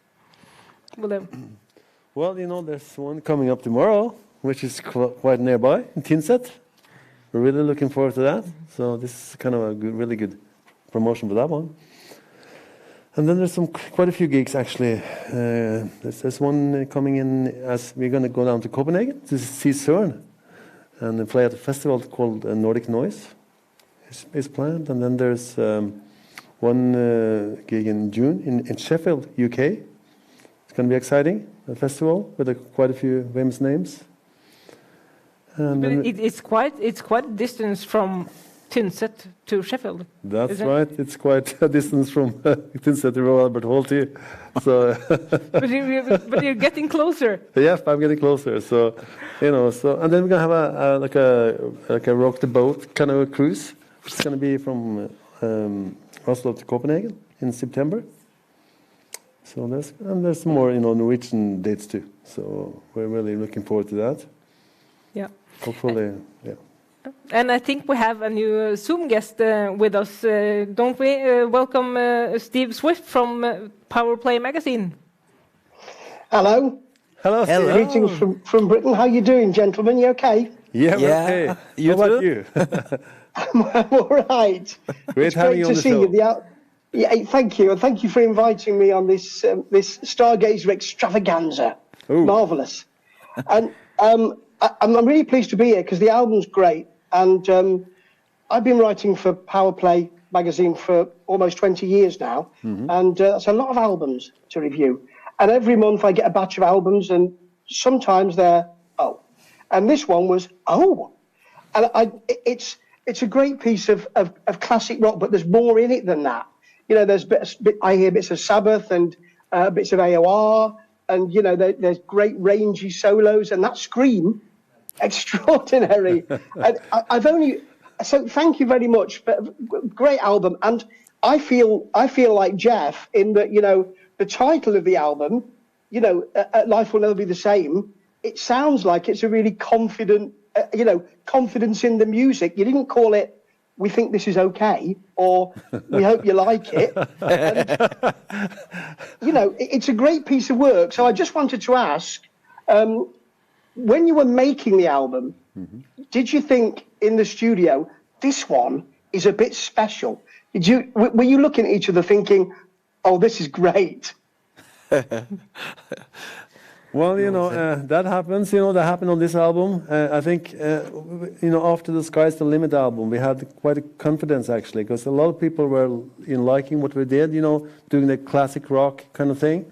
Well, there's one coming up tomorrow, which is quite nearby in Tynset. We're really looking forward to that. So this is kind of a really good promotion for that one. And then there's quite a few gigs actually. There's one coming in as we're going to go down to Copenhagen to see Søren and play at a festival called Nordic Noise. Is planned. And then there's one gig in June in Sheffield, UK. It's going to be exciting. A festival with quite a few famous names. And but it's quite a distance from Tynset to Sheffield. That's right. It's quite a distance from Tynset to Royal Albert Hall too. So. but you're getting closer. Yeah, I'm getting closer. So, and then we're gonna have like a rock the boat kind of a cruise, which is gonna be from Oslo to Copenhagen in September. So there's more Norwegian dates too. So we're really looking forward to that. Yeah. Hopefully, yeah. And I think we have a new Zoom guest with us, don't we? Welcome Steve Swift from Power Play magazine. Hello. Hello, Steve. Greetings from Britain. How you doing, gentlemen? You okay? Yeah, we're okay. You How about you? I'm all right. Great having you on the show. Thank you, and thank you for inviting me on this Stargazer extravaganza. Ooh. Marvelous. And I'm really pleased to be here because the album's great, and I've been writing for Power Play magazine for almost 20 years now, and that's a lot of albums to review. And every month I get a batch of albums, and sometimes they're and this one was and it's a great piece of classic rock, but there's more in it than that. You know, I hear bits of Sabbath and bits of AOR, and you know, there's great rangy solos, and that scream, extraordinary. And so thank you very much. Great album, and I feel like Jeff in that, you know, the title of the album, you know, Life Will Never Be the Same. It sounds like it's a really confident, you know, confidence in the music. You didn't call it "We Think This Is Okay" or "We Hope You Like It." And, you know, it's a great piece of work. So I just wanted to ask, when you were making the album, did you think in the studio, this one is a bit special? Were you looking at each other thinking, "Oh, this is great"? Well, you know, that happens. You know, that happened on this album. I think, you know, after the Sky's the Limit album, we had quite a confidence, actually, because a lot of people were liking what we did, you know, doing the classic rock kind of thing.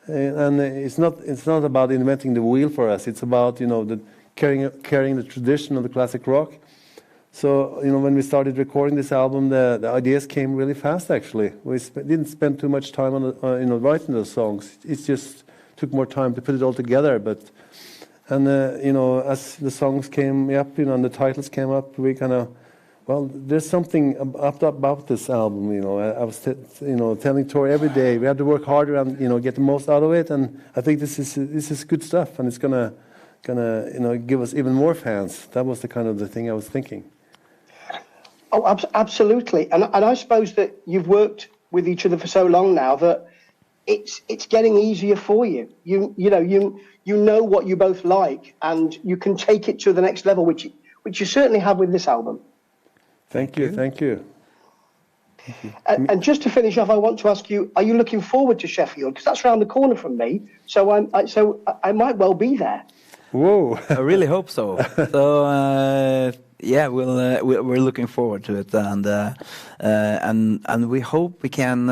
And it's not about inventing the wheel for us. It's about, you know, carrying the tradition of the classic rock. So, you know, when we started recording this album, the ideas came really fast, actually. We didn't spend too much time on, you know, writing those songs. It's just took more time to put it all together. And you know, as the songs came up, you know, and the titles came up, we kind of, well, there's something about this album, you know. I was, you know, telling Tori every day we had to work harder and, you know, get the most out of it. And I think this is good stuff, and it's gonna you know, give us even more fans. That was the kind of the thing I was thinking. Oh, absolutely. And I suppose that you've worked with each other for so long now that it's getting easier for you. You know what you both like, and you can take it to the next level, which you certainly have with this album. Thank you. And just to finish off, I want to ask you: are you looking forward to Sheffield? Because that's around the corner from me, so I might well be there. Whoa! I really hope so. So yeah, we're looking forward to it, and we hope we can.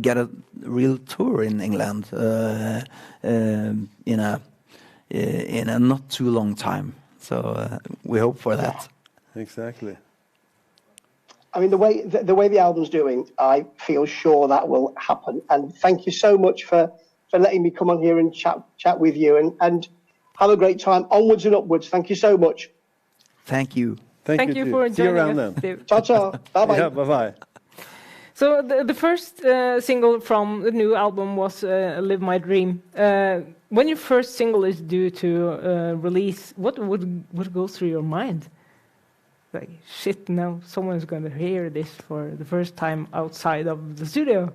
Get a real tour in England in a not too long time. So we hope for that. Exactly. I mean, the way the album's doing, I feel sure that will happen. And thank you so much for letting me come on here and chat with you, and have a great time. Onwards and upwards. Thank you so much. Thank you. Thank you for See you around joining us, then. Ciao, ciao. Bye bye. Yeah, bye bye. So the first single from the new album was "Live My Dream." When your first single is due to release, what would go through your mind? Like, shit, now someone's going to hear this for the first time outside of the studio.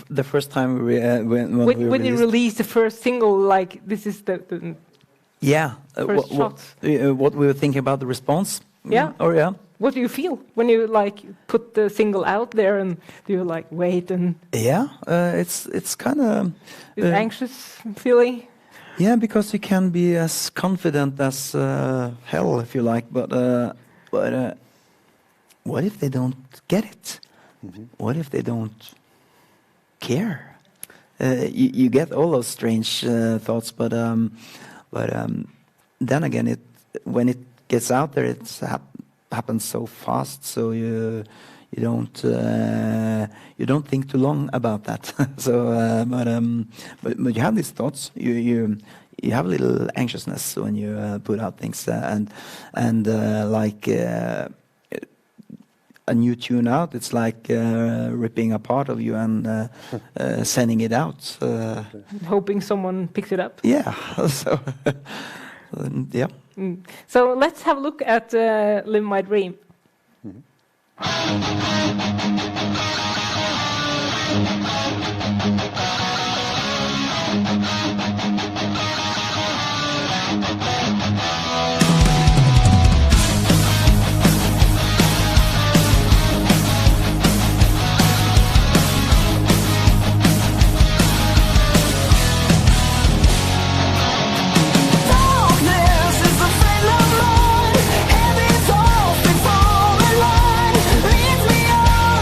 The first time when you release the first single, like, this is the yeah, first shots. What we were thinking about the response. Yeah. Or yeah. What do you feel when you like put the single out there, and do you like wait and? Yeah, it's kind of anxious feeling. Yeah, because you can be as confident as hell if you like, but what if they don't get it? What if they don't care? You get all those strange thoughts, but then again, when it gets out there, it's happens so fast, so you don't think too long about that. So but you have these thoughts. You have a little anxiousness when you put out things, and like a new tune out, it's like ripping a part of you and sending it out, hoping someone picks it up. Yeah. So yeah. So let's have a look at "Live My Dream." Darkness is a friend of mine, and it's all before the line leads me on.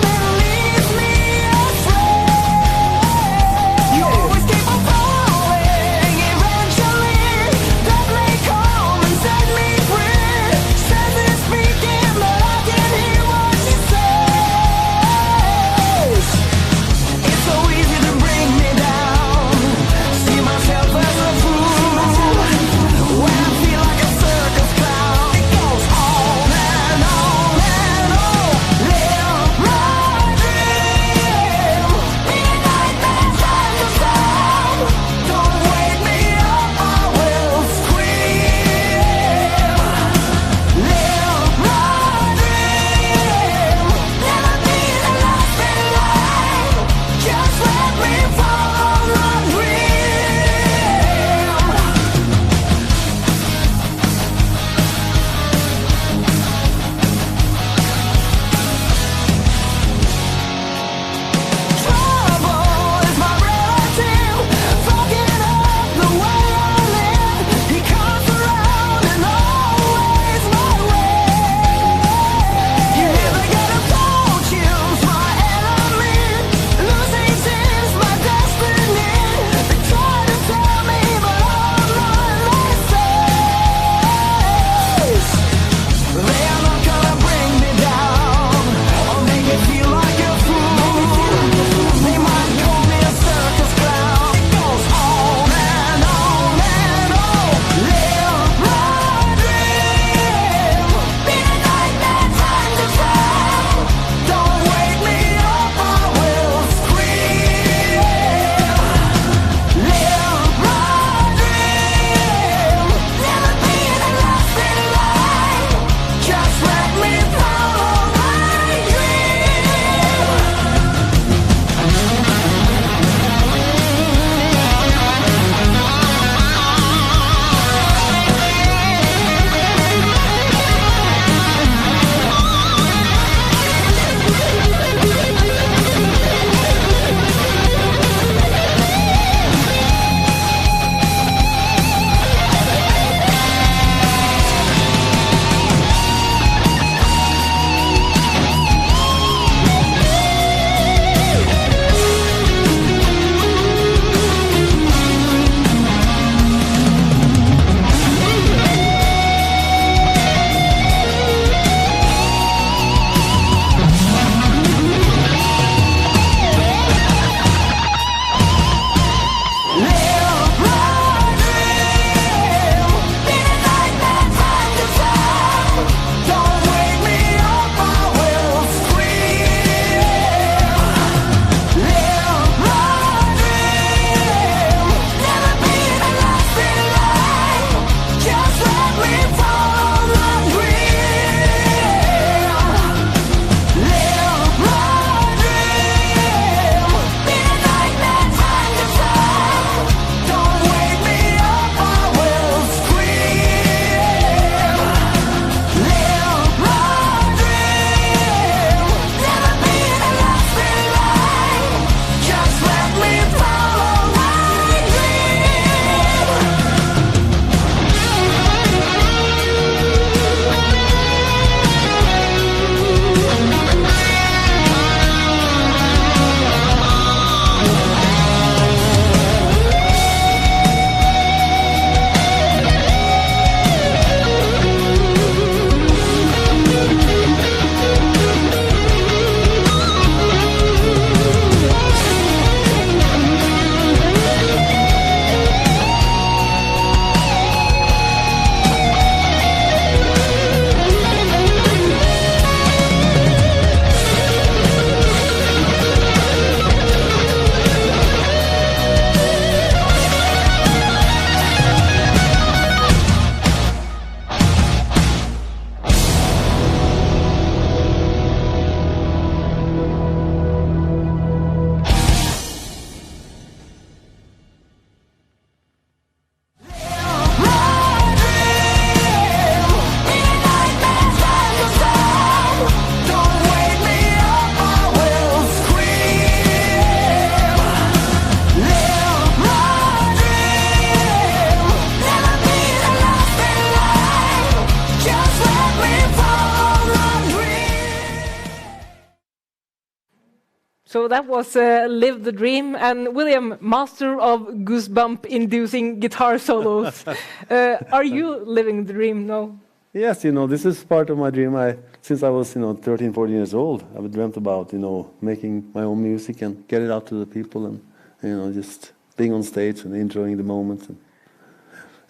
So that was Live the Dream, and William, master of goosebump-inducing guitar solos. Are you living the dream? No? Yes, this is part of my dream. Since I was, 13, 14 years old, I've dreamt about, making my own music and get it out to the people and, just being on stage and enjoying the moment and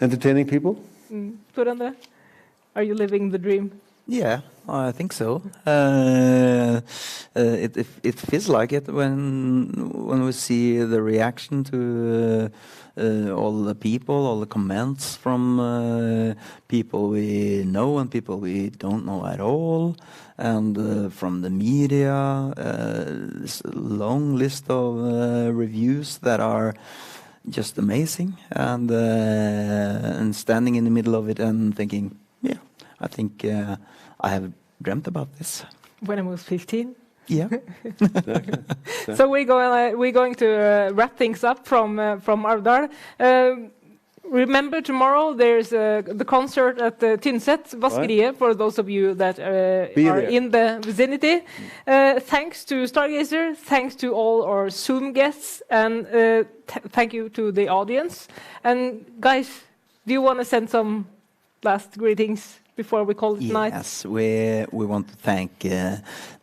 entertaining people. Turande, are you living the dream? Yeah, I think so. It feels like it when we see the reaction to all the people, all the comments from people we know and people we don't know at all, and from the media. This long list of reviews that are just amazing, and standing in the middle of it and thinking, yeah, I think I have dreamt about this. When I was 15? Yeah. So we're going to wrap things up from Ardal. Remember, tomorrow there's the concert at the Tynset Vaskeriet for those of you that are in the vicinity. Thanks to Stargazer, thanks to all our Zoom guests, and thank you to the audience. And guys, do you want to send some last greetings before we call it night? Yes, we want to thank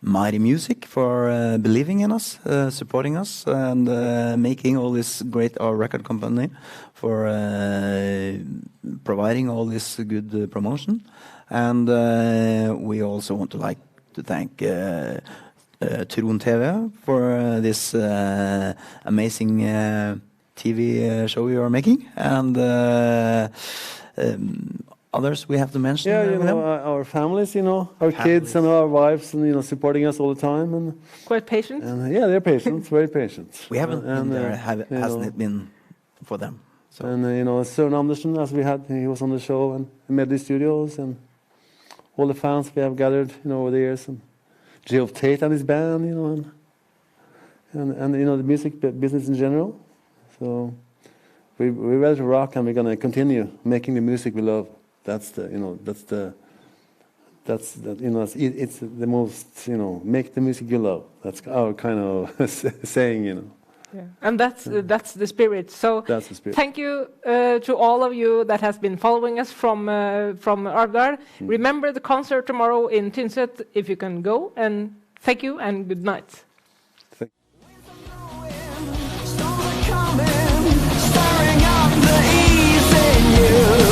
Mighty Music for believing in us, supporting us, and making all this great, our record company, for providing all this good promotion. And we also want to thank Tron TV for this amazing TV show you are making, and others we have to mention. Yeah, our families, our kids and our wives, and supporting us all the time, and quite patient. And yeah, they're patient, very patient. We haven't been there, hasn't it been for them? So. And Søren Andersen, as we had, he was on the show and Medley Studios, and all the fans we have gathered, over the years, and Geoff Tate and his band, and the music business in general. So we're ready to rock, and we're gonna continue making the music we love. It's the most, make the music you love. That's our kind of saying, Yeah, and that's the spirit. So that's the spirit. Thank you to all of you that has been following us from Ardal. Remember the concert tomorrow in Tynset if you can go, and thank you and good night. Stirring up the ease in you.